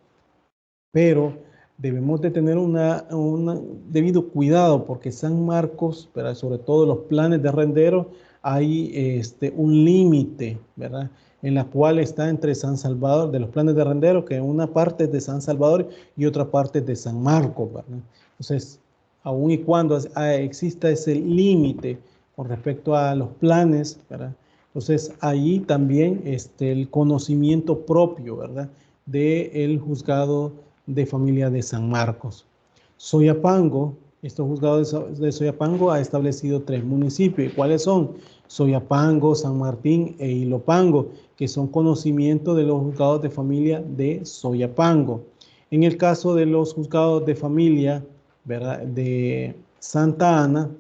Pero debemos de tener un debido cuidado porque San Marcos, ¿verdad?, sobre todo los planes de arrendero, hay un límite, ¿verdad?, en la cual está entre San Salvador, de los planes de arrendero, que una parte es de San Salvador y otra parte es de San Marcos, ¿verdad? Entonces, aun y cuando exista ese límite con respecto a los planes, ¿verdad?, entonces ahí también el conocimiento propio, ¿verdad?, del juzgado de familia de San Marcos. Soyapango, este juzgado de Soyapango ha establecido 3 municipios. ¿Cuáles son? Soyapango, San Martín e Ilopango, que son conocimientos de los juzgados de familia de Soyapango. En el caso de los juzgados de familia, ¿verdad?, de Santa Ana,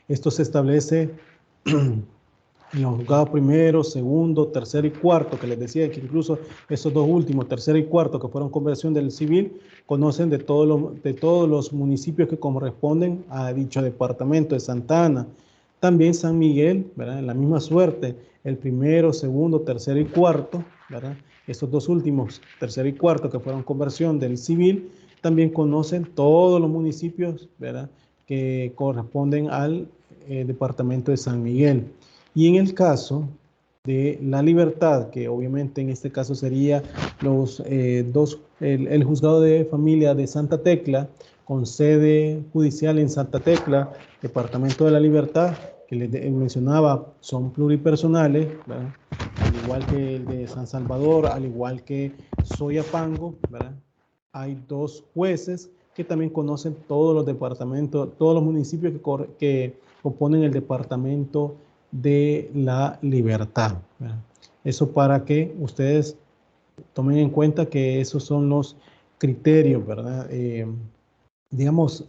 esto se establece en los juzgados primero, segundo, tercero y cuarto, que les decía que incluso esos 2 últimos, tercero y cuarto, que fueron conversión del civil, conocen de todos los municipios que corresponden a dicho departamento de Santa Ana. También San Miguel, ¿verdad?, en la misma suerte, el primero, segundo, tercero y cuarto, ¿verdad?, estos 2 últimos, tercero y cuarto, que fueron conversión del civil, también conocen todos los municipios, ¿verdad?, que corresponden al departamento de San Miguel. Y en el caso de La Libertad, que obviamente en este caso sería el juzgado de familia de Santa Tecla, con sede judicial en Santa Tecla, departamento de La Libertad, que les mencionaba, son pluripersonales, ¿verdad?, al igual que el de San Salvador, al igual que Soyapango, ¿verdad?, hay 2 jueces que también conocen todos los departamentos, todos los municipios que componen el departamento de La Libertad, ¿verdad? Eso para que ustedes tomen en cuenta que esos son los criterios, ¿verdad? Digamos,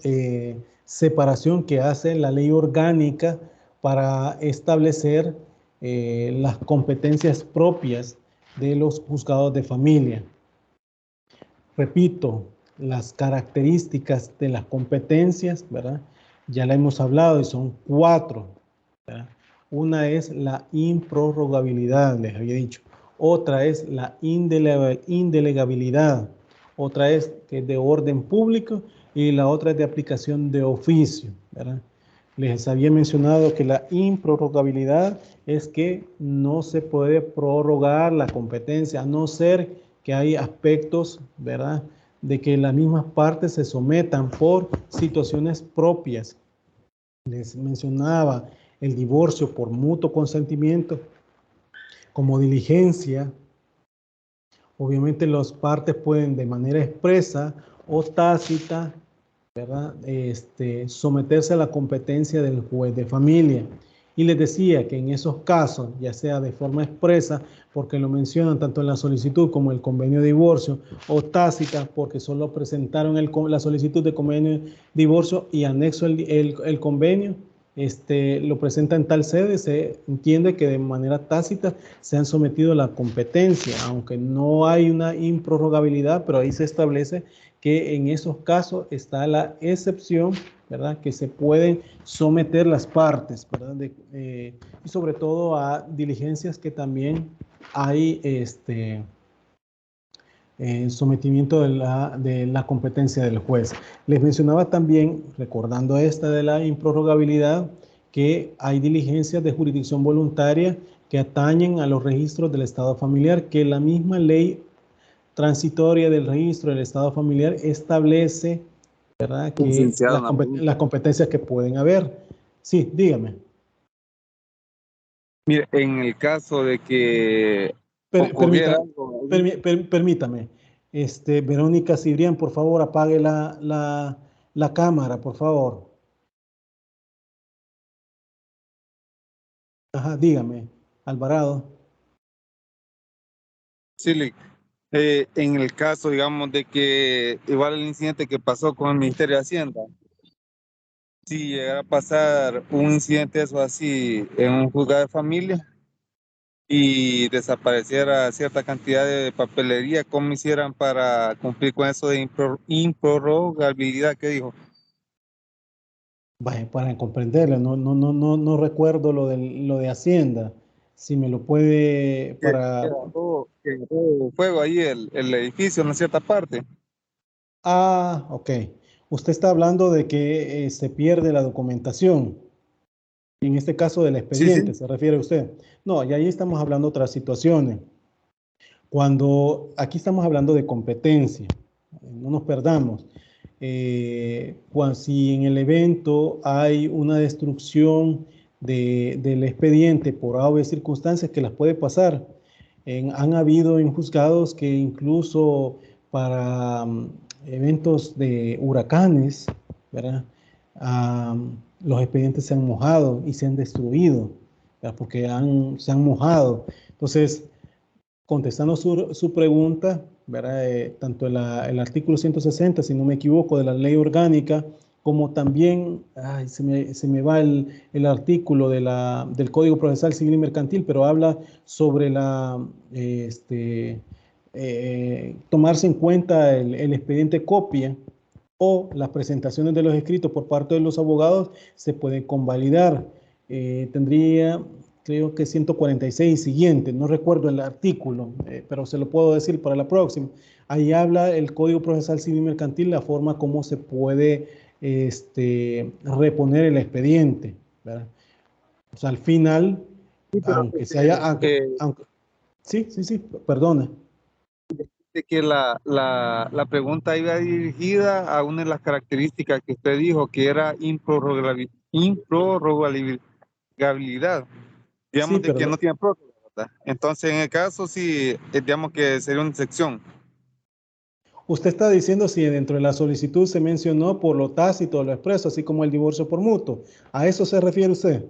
separación que hace la ley orgánica para establecer las competencias propias de los juzgados de familia. Repito, las características de las competencias, ¿verdad?, ya la hemos hablado y son 4, ¿verdad? Una es la improrrogabilidad, les había dicho. Otra es la indelegabilidad. Otra es que es de orden público y la otra es de aplicación de oficio, ¿verdad? Les había mencionado que la improrrogabilidad es que no se puede prorrogar la competencia, a no ser que hay aspectos, ¿verdad?, de que las mismas partes se sometan por situaciones propias. Les mencionaba el divorcio por mutuo consentimiento como diligencia. Obviamente las partes pueden de manera expresa o tácita, ¿verdad?, someterse a la competencia del juez de familia. Y les decía que en esos casos, ya sea de forma expresa, porque lo mencionan tanto en la solicitud como el convenio de divorcio, o tácita, porque solo presentaron la solicitud de convenio de divorcio y anexo el convenio, lo presenta en tal sede, se entiende que de manera tácita se han sometido a la competencia, aunque no hay una improrrogabilidad, pero ahí se establece que en esos casos está la excepción, ¿verdad? Que se pueden someter las partes, ¿verdad? Y sobre todo a diligencias que también hay sometimiento de la competencia del juez. Les mencionaba también, recordando esta de la improrrogabilidad, que hay diligencias de jurisdicción voluntaria que atañen a los registros del estado familiar, que la misma ley transitoria del registro del estado familiar establece, ¿verdad?, que Licenciado, una pregunta. las competencias que pueden haber. Sí, dígame. Mire, en el caso de que ocurriera algo ahí, Permítame. Verónica Cibrián, por favor, apague la cámara, por favor. Ajá, dígame, Alvarado. sí, en el caso, digamos, de que igual el incidente que pasó con el Ministerio de Hacienda, si llegara a pasar un incidente eso así en un juzgado de familia y desapareciera cierta cantidad de papelería, ¿cómo hicieran para cumplir con eso de improrrogabilidad que dijo? Vaya, para comprenderlo, no recuerdo lo de Hacienda. Si me lo puede Que para... quedó fuego ahí el edificio en una cierta parte. Ah, ok. Usted está hablando de que se pierde la documentación. En este caso del Sí, expediente, sí. ¿se refiere usted? No, y ahí estamos hablando de otras situaciones. Cuando aquí estamos hablando de competencia, no nos perdamos. Si en el evento hay una destrucción del expediente por A o B circunstancias que las puede pasar, han habido en juzgados que incluso para eventos de huracanes, ¿verdad? Los expedientes se han mojado y se han destruido, ¿verdad? Porque se han mojado. Entonces, contestando su pregunta, ¿verdad? Tanto el artículo 160, si no me equivoco, de la ley orgánica, como también, ay, se me va el artículo del Código Procesal Civil y Mercantil, pero habla sobre tomarse en cuenta el expediente copia o las presentaciones de los escritos por parte de los abogados se pueden convalidar. Tendría, creo que 146 siguiente, no recuerdo el artículo, pero se lo puedo decir para la próxima. Ahí habla el Código Procesal Civil y Mercantil, la forma como se puede reponer el expediente, ¿verdad? O sea, al final, Sí, pero aunque se haya, sí, perdona. de que la pregunta iba dirigida a una de las características que usted dijo, que era improrrogabilidad, Sí, digamos de que no perdón. tiene prórroga, ¿verdad? Entonces, en el caso, sí, digamos que sería una excepción. Usted está diciendo si dentro de la solicitud se mencionó por lo tácito o lo expreso, así como el divorcio por mutuo. ¿A eso se refiere usted?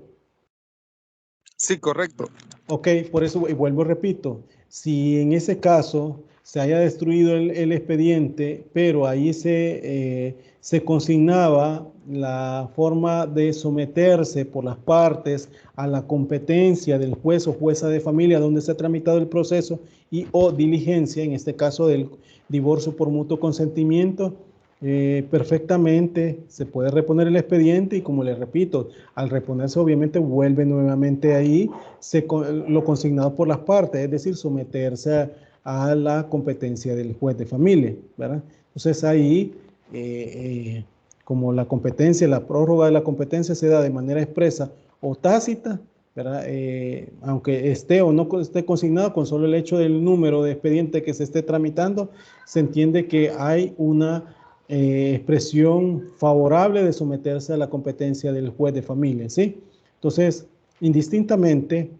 Sí, correcto. Ok, por eso, y vuelvo y repito, si en ese caso se haya destruido el expediente, pero ahí se consignaba la forma de someterse por las partes a la competencia del juez o jueza de familia donde se ha tramitado el proceso y o diligencia, en este caso del divorcio por mutuo consentimiento, perfectamente se puede reponer el expediente y como le repito, al reponerse obviamente vuelve nuevamente ahí lo consignado por las partes, es decir, someterse a la competencia del juez de familia, ¿verdad? Entonces ahí, como la competencia, la prórroga de la competencia se da de manera expresa o tácita, ¿verdad? Aunque esté o no esté consignado, con solo el hecho del número de expediente que se esté tramitando, se entiende que hay una expresión favorable de someterse a la competencia del juez de familia, ¿sí? Entonces, indistintamente,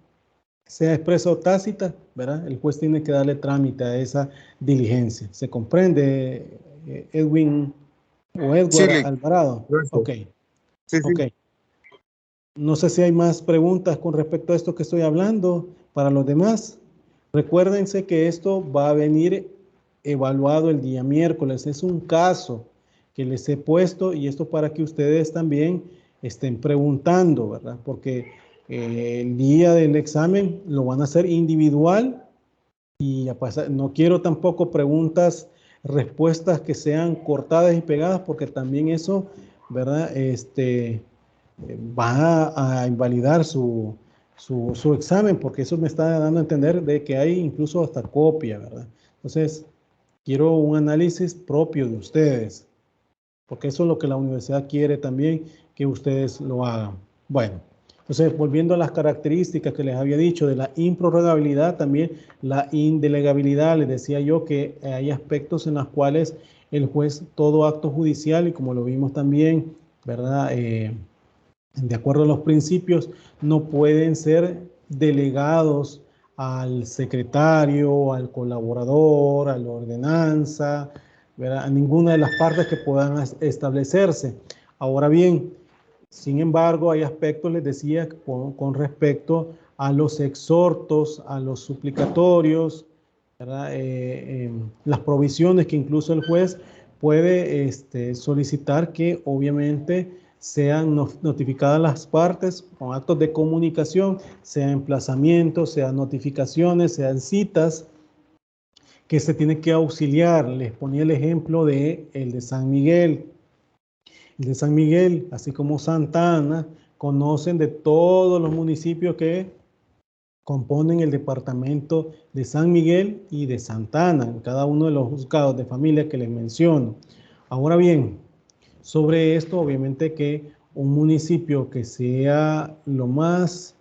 sea expresa o tácita, ¿verdad? El juez tiene que darle trámite a esa diligencia. ¿Se comprende, Edwin o Sí, Edward Alvarado? gracias. Ok, Sí, ok. sí. No sé si hay más preguntas con respecto a esto que estoy hablando para los demás. Recuérdense que esto va a venir evaluado el día miércoles. Es un caso que les he puesto y esto para que ustedes también estén preguntando, ¿verdad? Porque el día del examen lo van a hacer individual y no quiero tampoco respuestas que sean cortadas y pegadas porque también eso, ¿verdad? Va a invalidar su examen, porque eso me está dando a entender de que hay incluso hasta copia, ¿verdad? Entonces, quiero un análisis propio de ustedes, porque eso es lo que la universidad quiere también, que ustedes lo hagan. Bueno, entonces, volviendo a las características que les había dicho de la improrrogabilidad, también la indelegabilidad, les decía yo que hay aspectos en los cuales el juez, todo acto judicial, y como lo vimos también, ¿verdad? De acuerdo a los principios, no pueden ser delegados al secretario, al colaborador, a la ordenanza, ¿verdad? A ninguna de las partes que puedan establecerse. Ahora bien, sin embargo, hay aspectos, les decía, con respecto a los exhortos, a los suplicatorios, ¿verdad? Las provisiones que incluso el juez puede solicitar que obviamente sean notificadas las partes con actos de comunicación, sean emplazamientos, sean notificaciones, sean citas, que se tiene que auxiliar. Les ponía el ejemplo de el de San Miguel. El de San Miguel, así como Santa Ana, conocen de todos los municipios que componen el departamento de San Miguel y de Santa Ana, en cada uno de los juzgados de familia que les menciono. Ahora bien, sobre esto, obviamente que un municipio que sea lo más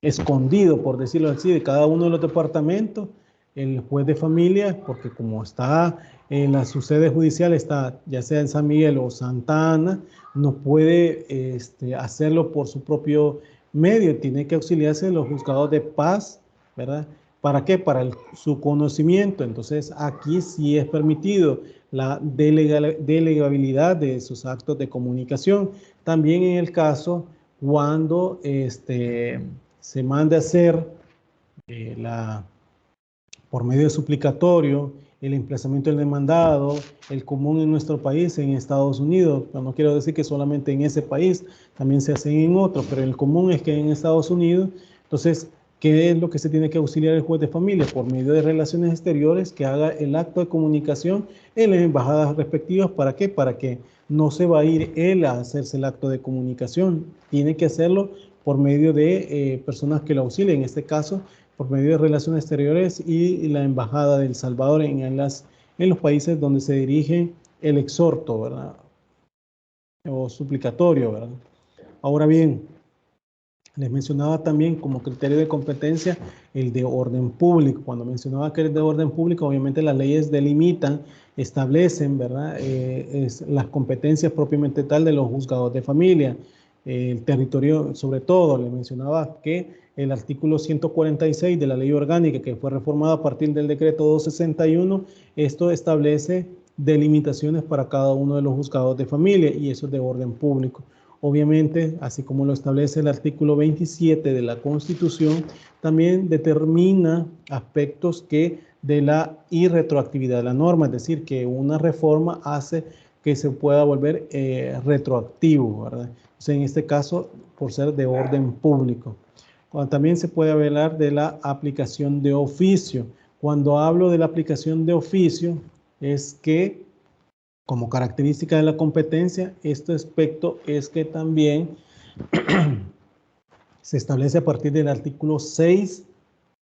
escondido, por decirlo así, de cada uno de los departamentos, el juez de familia, porque como está en su sede judicial, está ya sea en San Miguel o Santa Ana, no puede hacerlo por su propio medio, tiene que auxiliarse de los juzgados de paz, ¿verdad? ¿Para qué? Para su conocimiento. Entonces, aquí sí es permitido la delegabilidad de esos actos de comunicación. También en el caso cuando se mande a hacer por medio de suplicatorio, el emplazamiento del demandado, el común en nuestro país, en Estados Unidos. Pero no quiero decir que solamente en ese país, también se hacen en otros, pero el común es que en Estados Unidos. Entonces, ¿qué es lo que se tiene que auxiliar el juez de familia? Por medio de relaciones exteriores, que haga el acto de comunicación en las embajadas respectivas. ¿Para qué? Para que no se va a ir él a hacerse el acto de comunicación. Tiene que hacerlo por medio de personas que lo auxilien. En este caso, por medio de relaciones exteriores y la embajada de El Salvador en los países donde se dirige el exhorto, ¿verdad? O suplicatorio, ¿verdad? Ahora bien, les mencionaba también como criterio de competencia el de orden público. Cuando mencionaba que el de orden público, obviamente las leyes delimitan, establecen, ¿verdad? Las competencias propiamente tal de los juzgados de familia. El territorio, sobre todo, le mencionaba que el artículo 146 de la ley orgánica, que fue reformada a partir del decreto 261, esto establece delimitaciones para cada uno de los juzgados de familia y eso es de orden público. Obviamente, así como lo establece el artículo 27 de la Constitución, también determina aspectos que de la irretroactividad de la norma, es decir, que una reforma hace que se pueda volver retroactivo, ¿verdad? O sea, en este caso, por ser de orden público. También se puede hablar de la aplicación de oficio. Cuando hablo de la aplicación de oficio, es que como característica de la competencia, este aspecto es que también se establece a partir del artículo 6,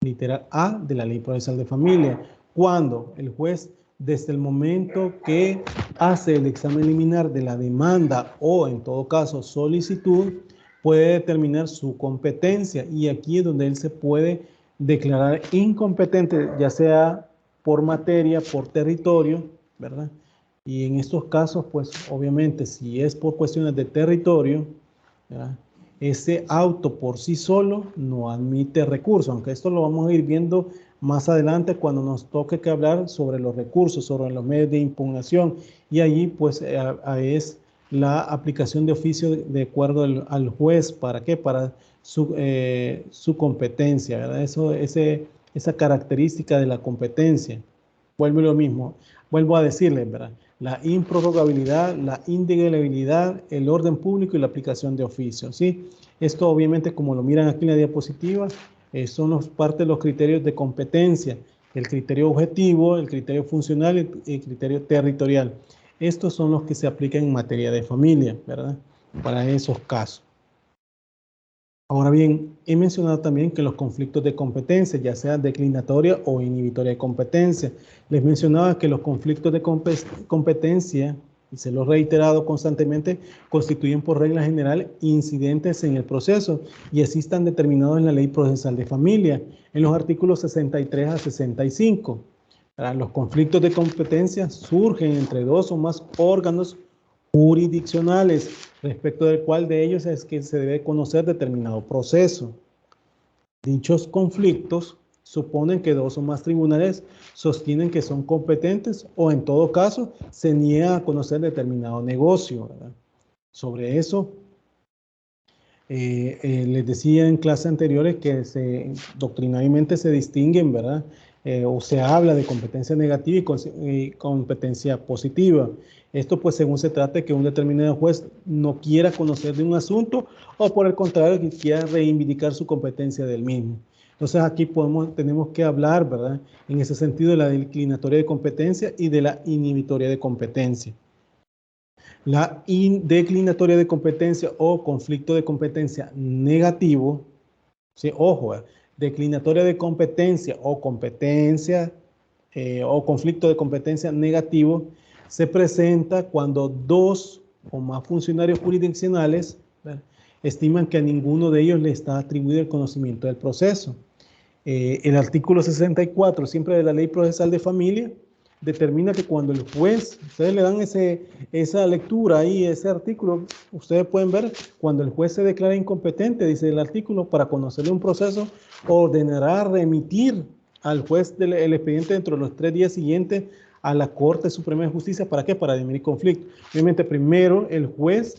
literal A, de la Ley Procesal de Familia, cuando el juez, desde el momento que hace el examen liminar de la demanda o, en todo caso, solicitud, puede determinar su competencia y aquí es donde él se puede declarar incompetente, ya sea por materia, por territorio, ¿verdad? Y en estos casos, pues obviamente, si es por cuestiones de territorio, ¿verdad? Ese auto por sí solo no admite recurso, aunque esto lo vamos a ir viendo más adelante cuando nos toque que hablar sobre los recursos, sobre los medios de impugnación. Y allí pues es la aplicación de oficio de acuerdo al juez. ¿Para qué? Para su competencia, ¿verdad? Esa característica de la competencia. Vuelvo lo mismo, vuelvo a decirles, ¿verdad? La improrrogabilidad, la indelegabilidad, el orden público y la aplicación de oficio, ¿sí? Esto obviamente, como lo miran aquí en la diapositiva, son parte de los criterios de competencia, el criterio objetivo, el criterio funcional y el criterio territorial. Estos son los que se aplican en materia de familia, ¿verdad? Para esos casos. Ahora bien, he mencionado también que los conflictos de competencia, ya sea declinatoria o inhibitoria de competencia, les mencionaba que los conflictos de competencia, y se lo he reiterado constantemente, constituyen por regla general incidentes en el proceso y así están determinados en la Ley Procesal de Familia, en los artículos 63 a 65. Los conflictos de competencia surgen entre dos o más órganos jurisdiccionales, respecto del cual de ellos es que se debe conocer determinado proceso. Dichos conflictos suponen que dos o más tribunales sostienen que son competentes o en todo caso se niega a conocer determinado negocio, ¿verdad? Sobre eso, les decía en clases anteriores que doctrinariamente se distinguen, ¿verdad? O se habla de competencia negativa y competencia positiva. Esto pues según se trate que un determinado juez no quiera conocer de un asunto o por el contrario que quiera reivindicar su competencia del mismo. Entonces aquí tenemos que hablar, ¿verdad? En ese sentido de la declinatoria de competencia y de la inhibitoria de competencia. La declinatoria de competencia o conflicto de competencia negativo, ¿sí? Ojo, declinatoria de competencia o conflicto de competencia negativo se presenta cuando dos o más funcionarios jurisdiccionales, ¿verdad?, estiman que a ninguno de ellos le está atribuido el conocimiento del proceso. El artículo 64, siempre de la Ley Procesal de Familia, determina que cuando el juez, ustedes le dan esa lectura ahí, ese artículo, ustedes pueden ver, cuando el juez se declara incompetente, dice el artículo, para conocerle un proceso, ordenará remitir al juez el expediente dentro de los 3 días siguientes a la Corte Suprema de Justicia. ¿Para qué? Para dirimir conflicto. Obviamente, primero el juez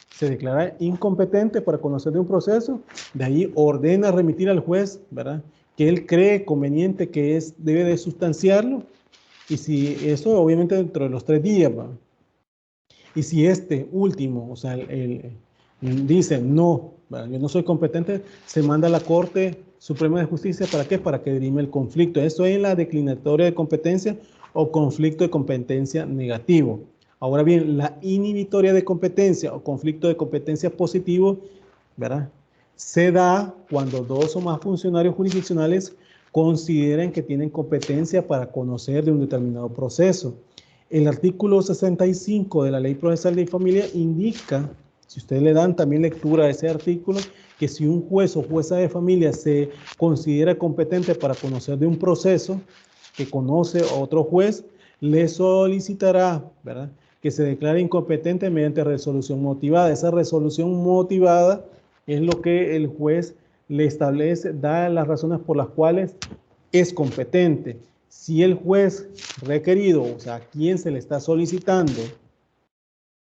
se declara incompetente para conocer de un proceso, de ahí ordena remitir al juez, ¿verdad?, que él cree conveniente que debe de sustanciarlo, y si eso obviamente dentro de los 3 días, ¿va? Y si este último, o sea, dice no, ¿verdad?, yo no soy competente, se manda a la Corte Suprema de Justicia. ¿Para qué? Para que dirime el conflicto. Eso es la declinatoria de competencia o conflicto de competencia negativo. Ahora bien, la inhibitoria de competencia o conflicto de competencia positivo, ¿verdad?, se da cuando dos o más funcionarios jurisdiccionales consideren que tienen competencia para conocer de un determinado proceso. El artículo 65 de la Ley Procesal de Familia indica, si ustedes le dan también lectura a ese artículo, que si un juez o jueza de familia se considera competente para conocer de un proceso que conoce otro juez, le solicitará, ¿verdad?, que se declare incompetente mediante resolución motivada. Esa resolución motivada es lo que el juez le establece, da las razones por las cuales es competente. Si el juez requerido, o sea, a quien se le está solicitando,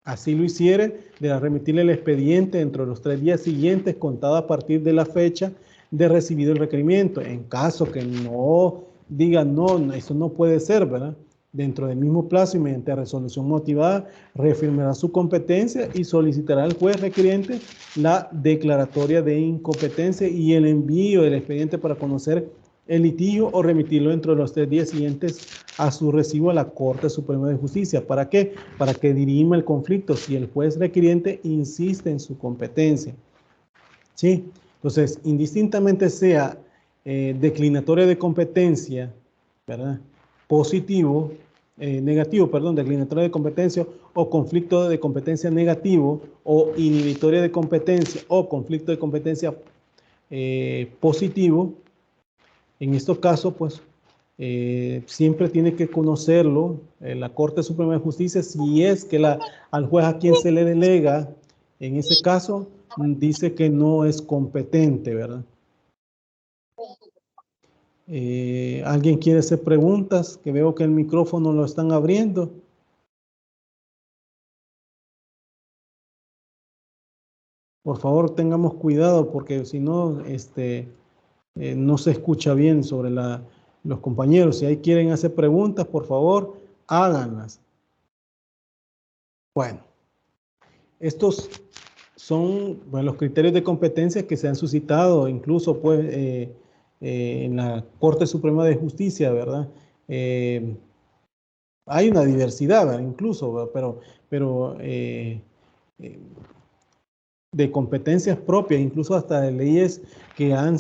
así lo hiciere, deberá remitirle el expediente dentro de los 3 días siguientes, contado a partir de la fecha de recibido el requerimiento. En caso que no diga no, eso no puede ser, ¿verdad?, dentro del mismo plazo y mediante resolución motivada, reafirmará su competencia y solicitará al juez requiriente la declaratoria de incompetencia y el envío del expediente para conocer el litigio o remitirlo dentro de los 3 días siguientes a su recibo a la Corte Suprema de Justicia. ¿Para qué? Para que dirima el conflicto si el juez requiriente insiste en su competencia. ¿Sí? Entonces, indistintamente sea declinatoria de competencia, ¿verdad?, positivo, negativo, perdón, declinatoria de competencia o conflicto de competencia negativo, o inhibitoria de competencia o conflicto de competencia positivo, en estos casos, pues, siempre tiene que conocerlo la Corte Suprema de Justicia, si es que al juez a quien se le delega, en ese caso, dice que no es competente, ¿verdad? ¿Alguien quiere hacer preguntas? Que veo que el micrófono lo están abriendo. Por favor, tengamos cuidado porque si no, no se escucha bien sobre los compañeros. Si ahí quieren hacer preguntas, por favor, háganlas. Bueno, estos son los criterios de competencia que se han suscitado incluso pues, en la Corte Suprema de Justicia, ¿verdad? Hay una diversidad, ¿verdad? Incluso, ¿verdad? Pero de competencias propias, incluso hasta de leyes que han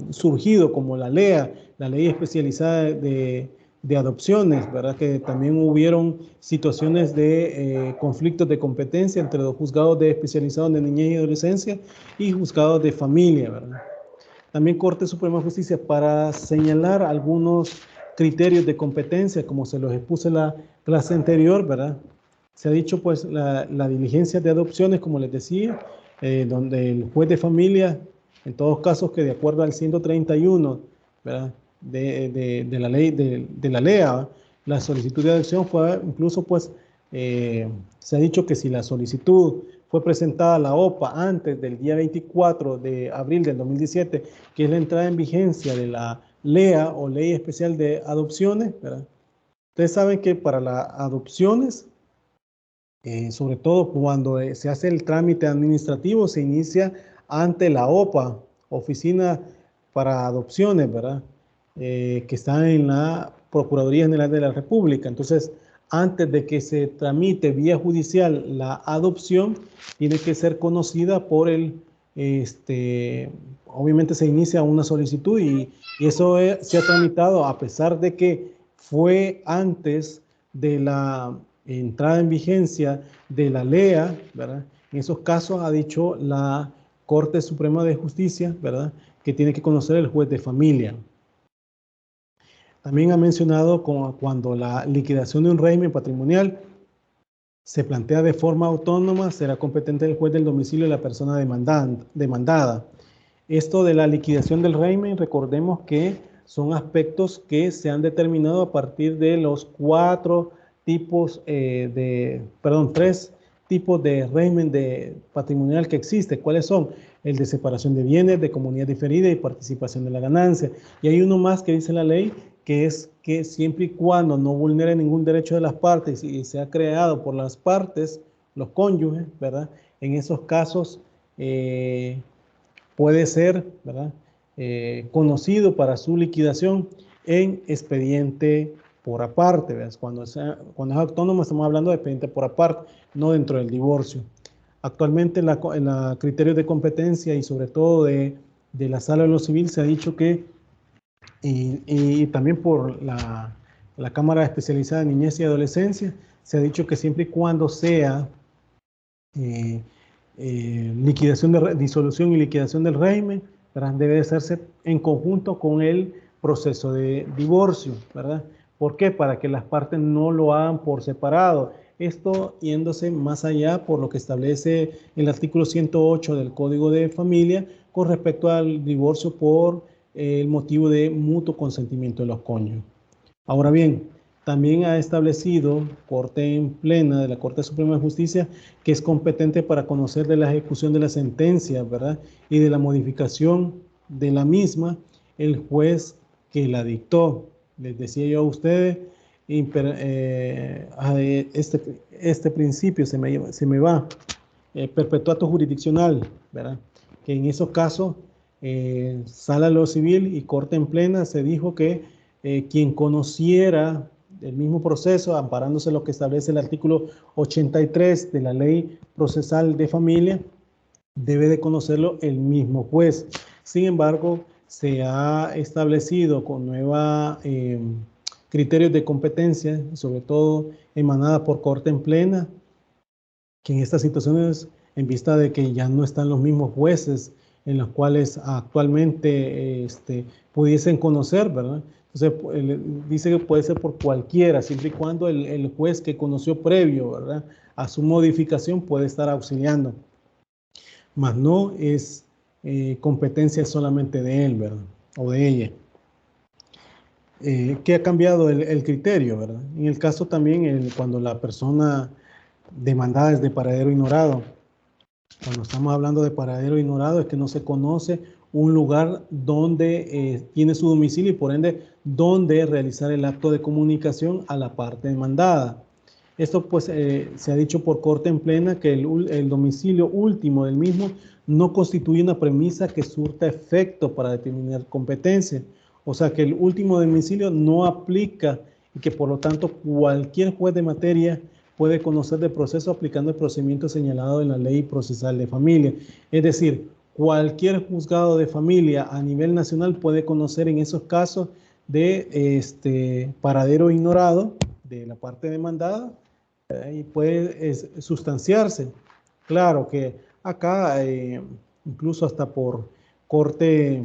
surgido, como la LEA, la Ley Especializada de Adopciones, ¿verdad? Que también hubieron situaciones de conflictos de competencia entre los juzgados especializados de niñez y adolescencia y juzgados de familia, ¿verdad? También Corte Suprema de Justicia para señalar algunos criterios de competencia, como se los expuse en la clase anterior, ¿verdad? Se ha dicho, pues, la diligencia de adopciones, como les decía, donde el juez de familia, en todos casos que de acuerdo al 131, ¿verdad? De la ley, de la LEA, la solicitud de adopción fue incluso, pues, se ha dicho que si la solicitud fue presentada a la OPA antes del día 24 de abril del 2017, que es la entrada en vigencia de la LEA o Ley Especial de Adopciones, ¿verdad? Ustedes saben que para las adopciones, sobre todo cuando se hace el trámite administrativo, se inicia ante la OPA, Oficina para Adopciones, ¿verdad? Que está en la Procuraduría General de la República. Entonces, antes de que se tramite vía judicial la adopción, tiene que ser conocida por obviamente se inicia una solicitud y eso se ha tramitado a pesar de que fue antes de la entrada en vigencia de la LEA, ¿verdad? En esos casos ha dicho la Corte Suprema de Justicia, ¿verdad? Que tiene que conocer el juez de familia. También ha mencionado cuando la liquidación de un régimen patrimonial se plantea de forma autónoma, será competente el juez del domicilio de la persona demandada. Esto de la liquidación del régimen, recordemos que son aspectos que se han determinado a partir de los tres tipos de régimen patrimonial que existe. ¿Cuáles son? El de separación de bienes, de comunidad diferida y participación de la ganancia. Y hay uno más que dice la ley, que es que siempre y cuando no vulnere ningún derecho de las partes y sea creado por las partes, los cónyuges, ¿verdad? En esos casos puede ser, ¿verdad? Conocido para su liquidación en expediente por aparte, ¿verdad? Cuando es autónomo estamos hablando de expediente por aparte, no dentro del divorcio. Actualmente en la criterio de competencia y sobre todo de la Sala de lo Civil se ha dicho que, y también por la Cámara Especializada en Niñez y Adolescencia, se ha dicho que siempre y cuando sea disolución y liquidación del régimen, ¿verdad? Debe hacerse en conjunto con el proceso de divorcio, ¿verdad? ¿Por qué? Para que las partes no lo hagan por separado. Esto yéndose más allá por lo que establece el artículo 108 del Código de Familia con respecto al divorcio por el motivo de mutuo consentimiento de los cónyuges. Ahora bien, también ha establecido Corte en Plena de la Corte Suprema de Justicia que es competente para conocer de la ejecución de la sentencia, ¿verdad? Y de la modificación de la misma, el juez que la dictó. Les decía yo a ustedes, este principio se me va, perpetuato jurisdiccional, ¿verdad? Que en esos casos, Sala de lo Civil y Corte en Plena se dijo que quien conociera el mismo proceso, amparándose en lo que establece el artículo 83 de la Ley Procesal de Familia, debe de conocerlo el mismo juez. Sin embargo, se ha establecido con nuevos criterios de competencia, sobre todo emanada por Corte en Plena, que en estas situaciones, en vista de que ya no están los mismos jueces en los cuales actualmente pudiesen conocer, ¿verdad? Entonces, dice que puede ser por cualquiera, siempre y cuando el juez que conoció previo, ¿verdad?, a su modificación puede estar auxiliando. Mas no es competencia solamente de él, ¿verdad?, o de ella. ¿Qué ha cambiado el criterio, verdad? En el caso también, cuando la persona demandada es de paradero ignorado, Cuando estamos hablando de paradero ignorado es que no se conoce un lugar donde tiene su domicilio y por ende donde realizar el acto de comunicación a la parte demandada. Esto pues se ha dicho por corte en plena que el domicilio último del mismo no constituye una premisa que surta efecto para determinar competencia. O sea que el último domicilio no aplica y que por lo tanto cualquier juez de materia puede conocer del proceso aplicando el procedimiento señalado en la ley procesal de familia. Es decir, cualquier juzgado de familia a nivel nacional puede conocer en esos casos de paradero ignorado de la parte demandada y puede sustanciarse. Claro que acá, incluso hasta por corte,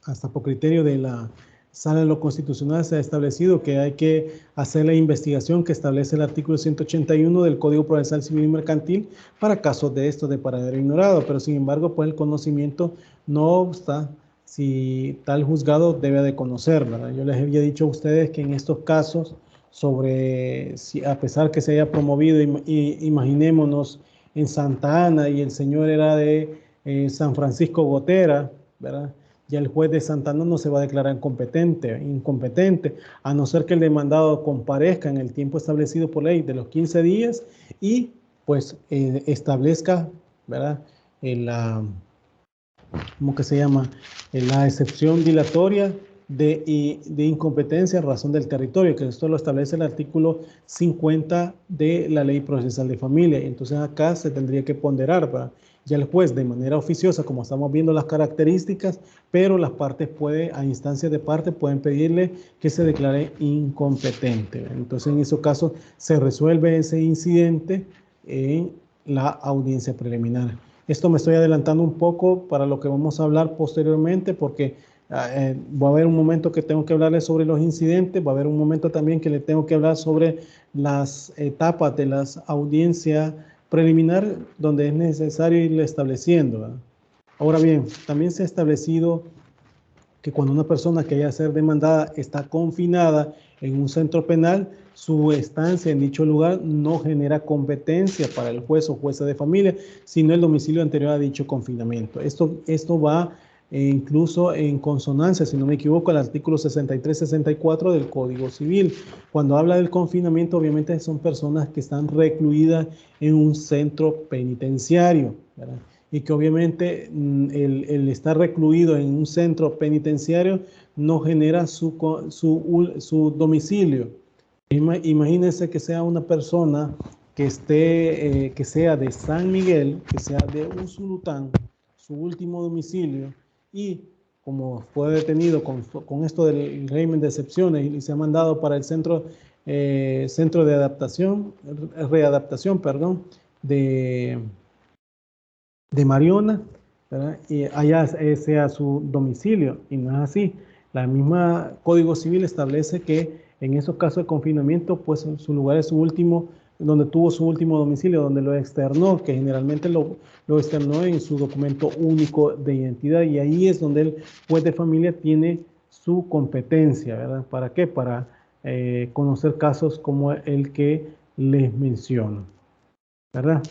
hasta por criterio de la Sala de lo Constitucional, se ha establecido que hay que hacer la investigación que establece el artículo 181 del Código Procesal Civil y Mercantil para casos de estos de paradero ignorado, pero sin embargo, pues el conocimiento no obsta si tal juzgado debe de conocer, ¿verdad? Yo les había dicho a ustedes que en estos casos, sobre si a pesar que se haya promovido, imaginémonos en Santa Ana y el señor era de San Francisco Gotera, ¿verdad? Ya el juez de Santa Ana no se va a declarar incompetente, a no ser que el demandado comparezca en el tiempo establecido por ley de los 15 días y pues establezca, ¿verdad? ¿Cómo que se llama? La excepción dilatoria de incompetencia a razón del territorio, que esto lo establece el artículo 50 de la Ley Procesal de Familia. Entonces acá se tendría que ponderar, ¿verdad? Ya el juez de manera oficiosa, como estamos viendo las características, pero las partes a instancias de parte pueden pedirle que se declare incompetente, ¿verdad? Entonces en esos casos se resuelve ese incidente en la audiencia preliminar. Esto me estoy adelantando un poco para lo que vamos a hablar posteriormente porque va a haber un momento que tengo que hablarles sobre los incidentes, va a haber un momento también que le tengo que hablar sobre las etapas de las audiencias preliminar donde es necesario irle estableciendo, ¿verdad? Ahora bien, también se ha establecido que cuando una persona que haya de ser demandada está confinada en un centro penal, su estancia en dicho lugar no genera competencia para el juez o jueza de familia, sino el domicilio anterior a dicho confinamiento. Esto va incluso en consonancia, si no me equivoco, al artículo 63-64 del Código Civil. Cuando habla del confinamiento, obviamente son personas que están recluidas en un centro penitenciario, ¿verdad? Y que obviamente el estar recluido en un centro penitenciario no genera su domicilio. Imagínense que sea una persona que que sea de San Miguel, que sea de Usulután, su último domicilio, y como fue detenido con esto del régimen de excepciones y se ha mandado para el centro de readaptación, perdón, de Mariona, ¿verdad? Y allá sea su domicilio, y no es así. La misma Código Civil establece que en esos casos de confinamiento, pues su lugar es su último, donde tuvo su último domicilio, donde lo externó, que generalmente lo externó en su documento único de identidad, y ahí es donde el juez de familia tiene su competencia, ¿verdad? ¿Para qué? Para conocer casos como el que les menciono, ¿verdad?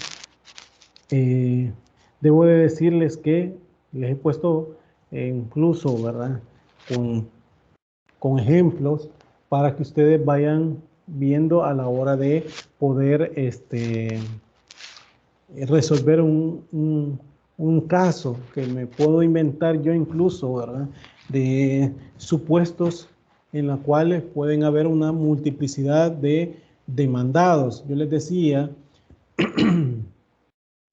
Debo de decirles que les he puesto incluso, ¿verdad? Con ejemplos para que ustedes vayan viendo a la hora de poder resolver un caso que me puedo inventar yo incluso, ¿verdad? De supuestos en los cuales pueden haber una multiplicidad de demandados. Yo les decía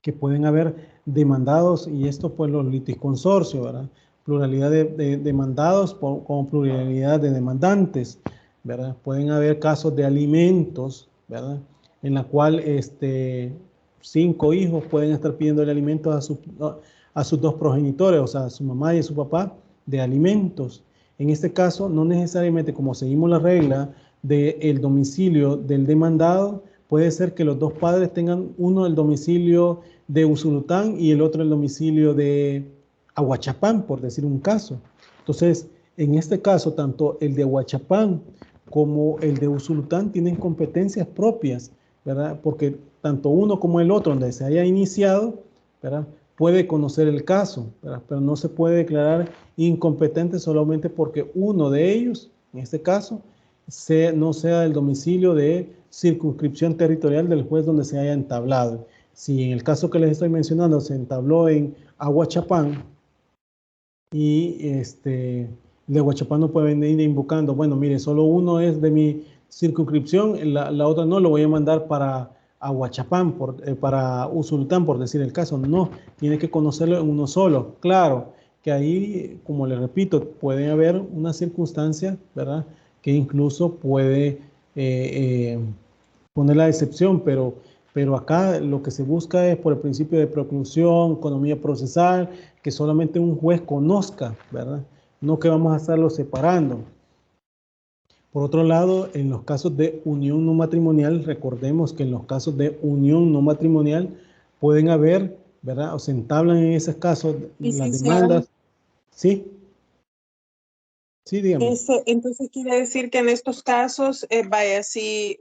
que pueden haber demandados, y esto pues los litisconsorcios, ¿verdad? Pluralidad de demandados con pluralidad de demandantes, ¿verdad? Pueden haber casos de alimentos, ¿verdad? En la cual 5 hijos pueden estar pidiendo el alimento a sus dos progenitores, o sea, a su mamá y a su papá, de alimentos. En este caso, no necesariamente como seguimos la regla del domicilio del demandado, puede ser que los dos padres tengan uno el domicilio de Usulután y el otro el domicilio de Ahuachapán, por decir un caso. Entonces, en este caso, tanto el de Ahuachapán como el de Usulután tienen competencias propias, ¿verdad? Porque tanto uno como el otro, donde se haya iniciado, ¿verdad? Puede conocer el caso, ¿verdad? Pero no se puede declarar incompetente solamente porque uno de ellos, en este caso, no sea el domicilio de circunscripción territorial del juez donde se haya entablado. Si en el caso que les estoy mencionando se entabló en Aguachapán y de Aguachapán no puede venir invocando, bueno, mire, solo uno es de mi circunscripción, la otra no, lo voy a mandar para Aguachapán, para Usulután, por decir el caso. No, tiene que conocerlo en uno solo. Claro que ahí, como le repito, puede haber una circunstancia, ¿verdad? Que incluso puede poner la excepción, pero acá lo que se busca es por el principio de preclusión, economía procesal, que solamente un juez conozca, ¿verdad? No que vamos a estarlo separando. Por otro lado, en los casos de unión no matrimonial, recordemos que en los casos de unión no matrimonial pueden haber, ¿verdad? O se entablan en esos casos las demandas. ¿Sí? Sí, dígame. Entonces quiere decir que en estos casos, vaya, si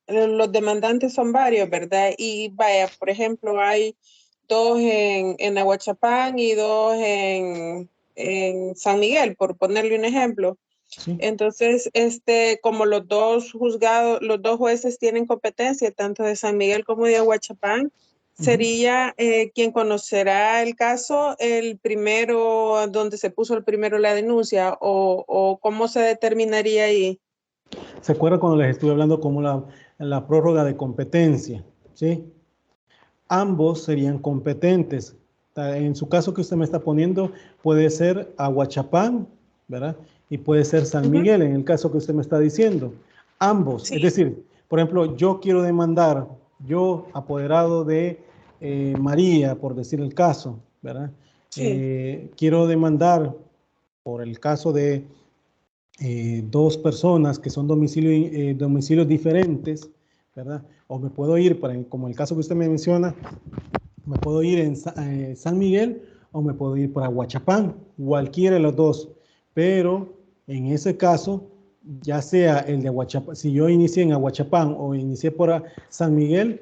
los demandantes son varios, ¿verdad? Y vaya, por ejemplo, hay dos en Aguachapán y dos en San Miguel, por ponerle un ejemplo. Sí. Entonces, como los dos juzgados, los dos jueces tienen competencia, tanto de San Miguel como de Aguachapán, sería quien conocerá el caso, el primero, donde se puso el primero la denuncia, o cómo se determinaría ahí. ¿Se acuerda cuando les estuve hablando como la prórroga de competencia? ¿Sí? Ambos serían competentes. En su caso que usted me está poniendo, puede ser Aguachapán, ¿verdad? Y puede ser San Miguel, en el caso que usted me está diciendo. Ambos, sí. Es decir, por ejemplo, yo quiero demandar, yo apoderado de María, por decir el caso, ¿verdad? Sí. Quiero demandar por el caso de dos personas que son domicilios diferentes, ¿verdad? O me puedo ir, como el caso que usted me menciona, me puedo ir en San Miguel o me puedo ir para Aguachapán, cualquiera de los dos. Pero en ese caso, ya sea el de Aguachapán, si yo inicié en Aguachapán o inicié por San Miguel,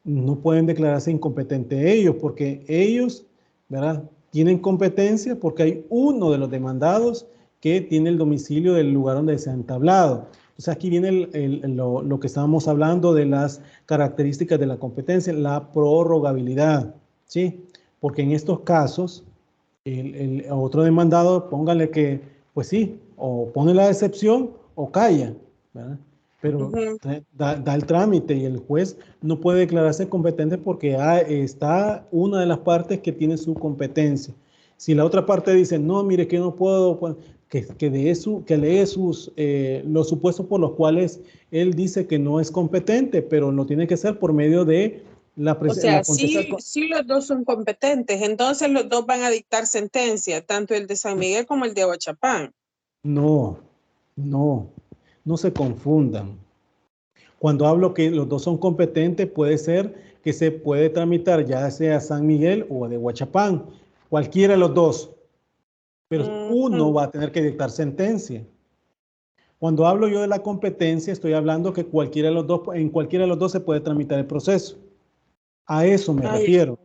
no pueden declararse incompetentes ellos, porque ellos, ¿verdad? Tienen competencia porque hay uno de los demandados que tiene el domicilio del lugar donde se ha entablado. Entonces aquí viene lo que estábamos hablando de las características de la competencia, la prorrogabilidad, ¿sí? Porque en estos casos, el otro demandado, póngale que, pues sí, o pone la excepción o calla, ¿verdad? Pero da el trámite y el juez no puede declararse competente porque está una de las partes que tiene su competencia. Si la otra parte dice, no, mire que no puedo, pues, que lee los supuestos por los cuales él dice que no es competente, pero lo tiene que hacer por medio de o sea, sí los dos son competentes, entonces los dos van a dictar sentencia, tanto el de San Miguel como el de Aguachapán. No se confundan. Cuando hablo que los dos son competentes, puede ser que se puede tramitar ya sea San Miguel o de Aguachapán, cualquiera de los dos, pero uno va a tener que dictar sentencia. Cuando hablo yo de la competencia, estoy hablando que en cualquiera de los dos se puede tramitar el proceso. A eso me refiero.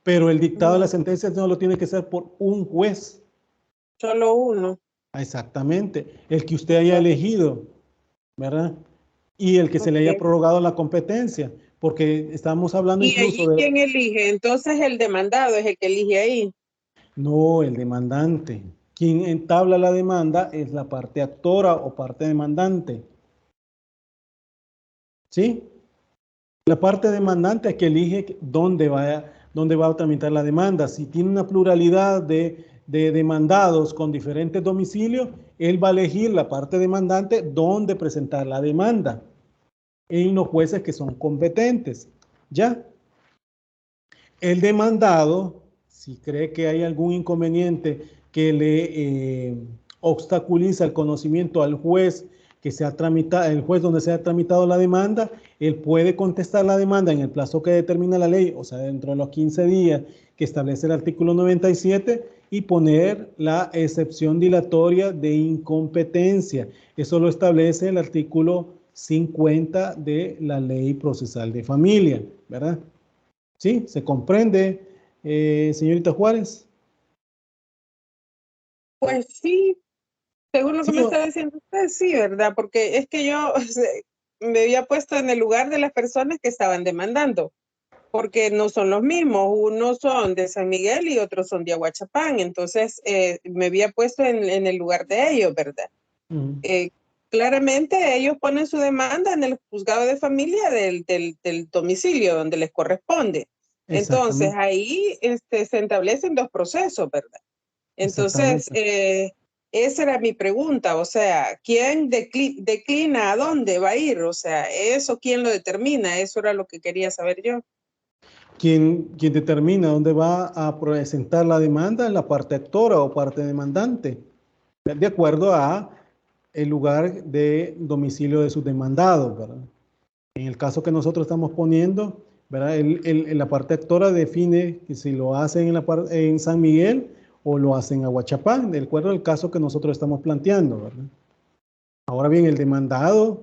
Pero el dictado de la sentencia no lo tiene que ser por un juez. Solo uno. Exactamente. El que usted haya elegido, ¿verdad? Y el que se le haya prorrogado la competencia, porque estamos hablando incluso de... ¿Y quién elige? Entonces el demandado es el que elige ahí. No, el demandante. Quien entabla la demanda es la parte actora o parte demandante. ¿Sí? La parte demandante es que elige dónde va a tramitar la demanda. Si tiene una pluralidad de demandados con diferentes domicilios, él va a elegir la parte demandante dónde presentar la demanda en los jueces que son competentes. ¿Ya? El demandado, si cree que hay algún inconveniente que le obstaculiza el conocimiento al juez que se ha tramitado, el juez donde se ha tramitado la demanda, él puede contestar la demanda en el plazo que determina la ley, o sea, dentro de los 15 días que establece el artículo 97 y poner la excepción dilatoria de incompetencia. Eso lo establece el artículo 50 de la Ley Procesal de Familia, ¿verdad? ¿Sí? ¿Se comprende, señorita Juárez? Pues sí, según lo que Sí, me está diciendo usted, sí, ¿verdad? Porque es que yo me había puesto en el lugar de las personas que estaban demandando, porque no son los mismos, unos son de San Miguel y otros son de Aguachapán, entonces me había puesto en el lugar de ellos, ¿verdad? Claramente ellos ponen su demanda en el juzgado de familia del domicilio donde les corresponde. Entonces ahí se establecen dos procesos, ¿verdad? Entonces, esa era mi pregunta, o sea, ¿quién declina a dónde va a ir? O sea, ¿eso quién lo determina? Eso era lo que quería saber yo. Quien determina dónde va a presentar la demanda es la parte actora o parte demandante, de acuerdo a el lugar de domicilio de sus demandados, ¿verdad? En el caso que nosotros estamos poniendo, ¿verdad? La parte actora define que si lo hacen en San Miguel o lo hacen en Aguachapán, de acuerdo al caso que nosotros estamos planteando, ¿verdad? Ahora bien, el demandado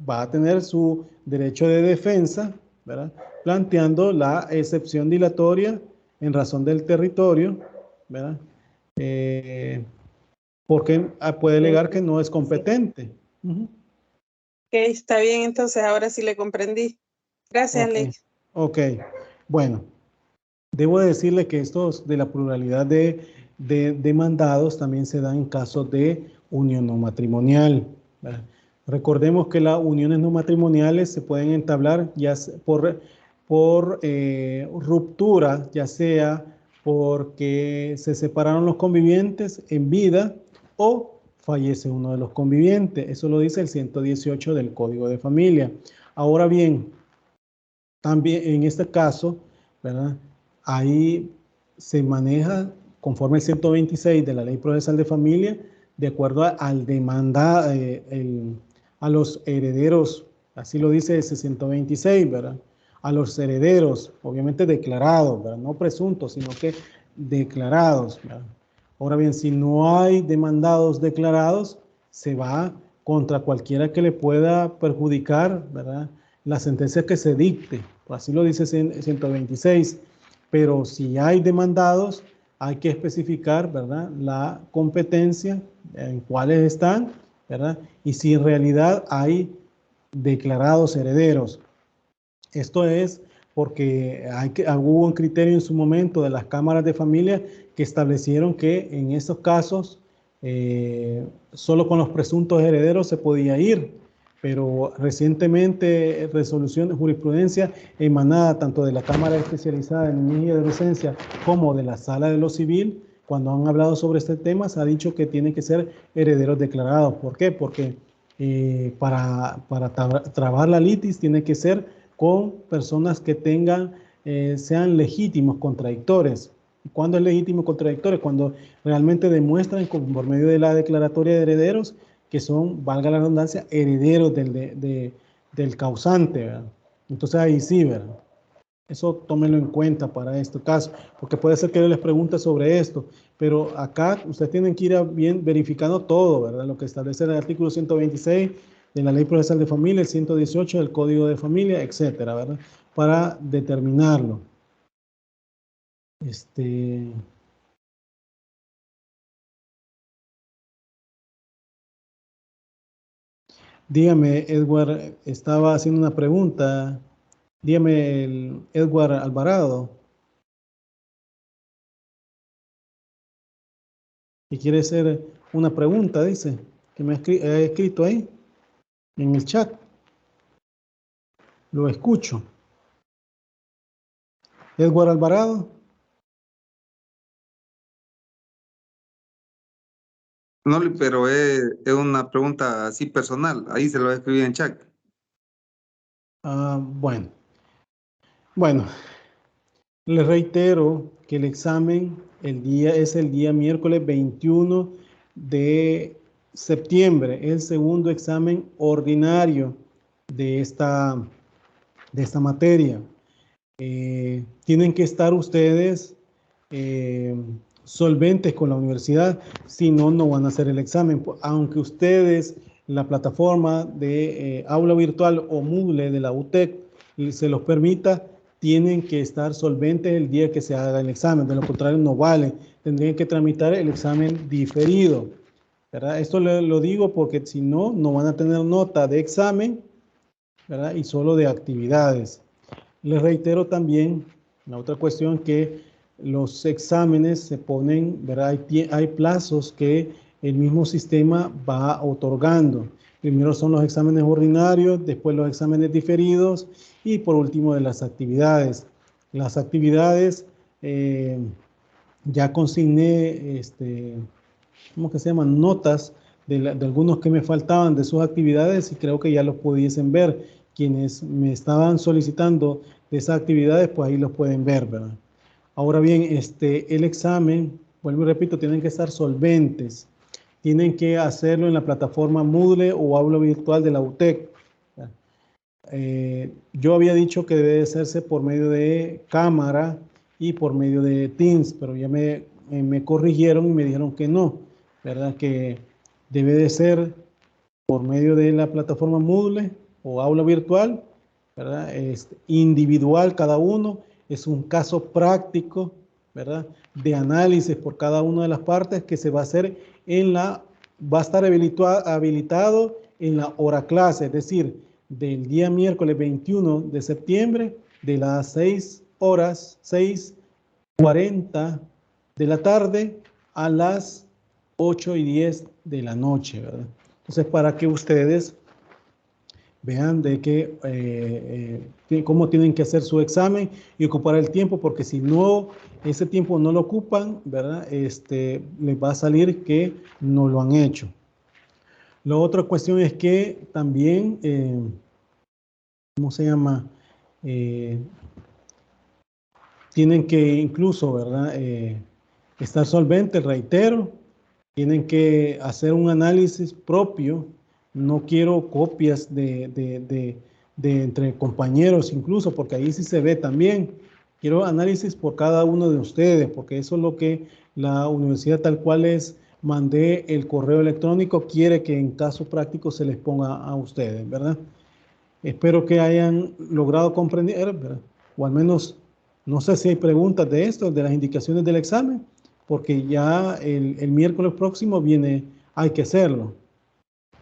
va a tener su derecho de defensa, ¿verdad? Planteando la excepción dilatoria en razón del territorio, ¿verdad? Porque puede alegar que no es competente. Ok, está bien, entonces ahora sí le comprendí. Gracias, Alex. Ok, bueno, debo decirle que estos de la pluralidad de demandados también se dan en casos de unión no matrimonial, ¿verdad? Recordemos que las uniones no matrimoniales se pueden entablar ya por ruptura, ya sea porque se separaron los convivientes en vida o fallece uno de los convivientes. Eso lo dice el 118 del Código de Familia. Ahora bien, también en este caso, ¿verdad? Ahí se maneja conforme el 126 de la Ley Procesal de Familia, de acuerdo al demanda, a los herederos, así lo dice ese 126, ¿verdad? A los herederos, obviamente declarados, ¿verdad? No presuntos, sino que declarados, ¿verdad? Ahora bien, si no hay demandados declarados, se va contra cualquiera que le pueda perjudicar, ¿verdad? La sentencia que se dicte, así lo dice 126, pero si hay demandados, hay que especificar, ¿verdad? La competencia, en cuáles están, ¿verdad? Y si en realidad hay declarados herederos. Esto es porque hubo un criterio en su momento de las cámaras de familia que establecieron que en estos casos solo con los presuntos herederos se podía ir, pero recientemente resolución, jurisprudencia emanada tanto de la Cámara Especializada de Niñez y Adolescencia como de la Sala de lo Civil, cuando han hablado sobre este tema, se ha dicho que tienen que ser herederos declarados. ¿Por qué? Porque para trabar la litis tiene que ser con personas que sean legítimos contradictores. ¿Cuándo es legítimo contradictores? Cuando realmente demuestran por medio de la declaratoria de herederos que son, valga la redundancia, herederos del causante, ¿verdad? Entonces ahí sí, ¿verdad? Eso tómenlo en cuenta para este caso, porque puede ser que les pregunte sobre esto, pero acá ustedes tienen que ir bien verificando todo, ¿verdad? Lo que establece el artículo 126 de la Ley Procesal de Familia, el 118 del Código de Familia, etcétera, ¿verdad? Para determinarlo. Dígame, Edward, estaba haciendo una pregunta. Dígame, Edward Alvarado. Y quiere hacer una pregunta, dice, que me ha escrito ahí, en el chat. Lo escucho. Edward Alvarado. No, pero es una pregunta así personal. Ahí se lo voy a escribir en chat. Bueno. Bueno, les reitero que el examen es el día miércoles 21 de septiembre, el segundo examen ordinario de esta materia. Tienen que estar ustedes solventes con la universidad, si no, no van a hacer el examen. Aunque ustedes la plataforma de aula virtual o Moodle de la UTEC se los permita, tienen que estar solventes el día que se haga el examen. De lo contrario, no vale. Tendrían que tramitar el examen diferido, ¿verdad? Esto lo digo porque si no, no van a tener nota de examen, ¿verdad? Y solo de actividades. Les reitero también la otra cuestión, que los exámenes se ponen, ¿verdad? Hay plazos que el mismo sistema va otorgando. Primero son los exámenes ordinarios, después los exámenes diferidos y por último de las actividades. Las actividades, ya consigné, ¿cómo que se llaman? Notas de algunos que me faltaban de sus actividades y creo que ya los pudiesen ver. Quienes me estaban solicitando de esas actividades, pues ahí los pueden ver, ¿verdad? Ahora bien, el examen, vuelvo y repito, tienen que estar solventes. Tienen que hacerlo en la plataforma Moodle o aula virtual de la UTEC. Yo había dicho que debe hacerse por medio de cámara y por medio de Teams, pero ya me corrigieron y me dijeron que no, ¿verdad? Que debe de ser por medio de la plataforma Moodle o aula virtual, ¿verdad? Es individual cada uno, es un caso práctico, ¿verdad? De análisis por cada una de las partes que se va a hacer va a estar habilitado en la hora clase, es decir, del día miércoles 21 de septiembre de las 6:40 de la tarde a las 8:10 de la noche, ¿verdad? Entonces, para que ustedes vean de cómo tienen que hacer su examen y ocupar el tiempo, porque si no, ese tiempo no lo ocupan, ¿verdad? Les va a salir que no lo han hecho. La otra cuestión es que también, ¿cómo se llama? Tienen que incluso, ¿verdad? Estar solventes, reitero, tienen que hacer un análisis propio. No quiero copias de entre compañeros incluso, porque ahí sí se ve también. Quiero análisis por cada uno de ustedes, porque eso es lo que la universidad tal cual les mandé el correo electrónico, quiere que en caso práctico se les ponga a ustedes, ¿verdad? Espero que hayan logrado comprender, ¿verdad? O al menos, no sé si hay preguntas de esto, de las indicaciones del examen, porque ya el miércoles próximo hay que hacerlo.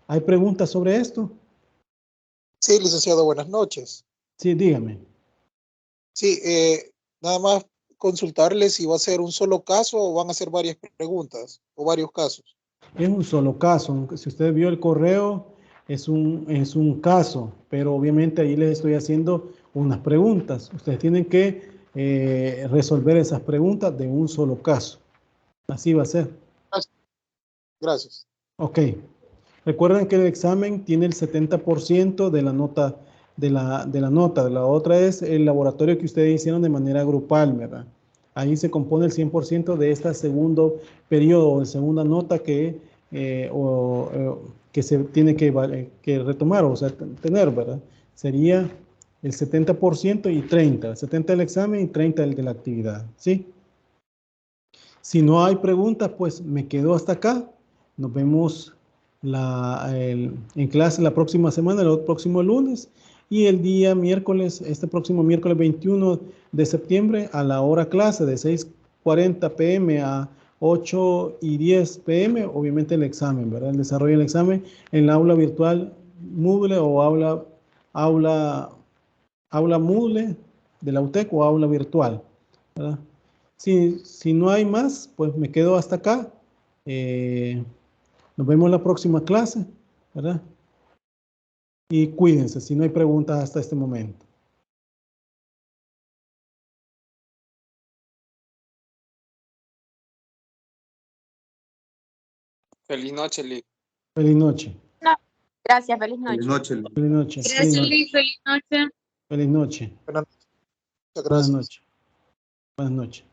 ¿Hay preguntas sobre esto? Sí, licenciado, buenas noches. Sí, dígame. Sí, nada más consultarle si va a ser un solo caso o van a ser varias preguntas o varios casos. Es un solo caso. Si usted vio el correo, es un caso, pero obviamente ahí les estoy haciendo unas preguntas. Ustedes tienen que resolver esas preguntas de un solo caso. Así va a ser. Gracias. Ok. Recuerden que el examen tiene el 70% de la nota, de la nota. La otra es el laboratorio que ustedes hicieron de manera grupal, ¿verdad? Ahí se compone el 100% de este segundo periodo, de segunda nota que se tiene que retomar, o sea, tener, ¿verdad? Sería el 70% y 30%. El 70% del examen y 30% el de la actividad, ¿sí? Si no hay preguntas, pues me quedo hasta acá. Nos vemos en clase la próxima semana, el próximo lunes, y el día miércoles, este próximo miércoles 21 de septiembre, a la hora clase de 6:40 p.m. a 8:10 p.m., obviamente el examen, ¿verdad? El desarrollo del examen en la aula virtual Moodle o aula Moodle de la UTEC o aula virtual, ¿verdad? Si no hay más, pues me quedo hasta acá. Nos vemos en la próxima clase, ¿verdad? Y cuídense si no hay preguntas hasta este momento. Feliz noche, Lee. Feliz noche. No, gracias, feliz noche. Feliz noche. Feliz noche. Gracias, Liz. Feliz noche. Feliz noche. Buenas noches. Buenas noches. Buenas noches.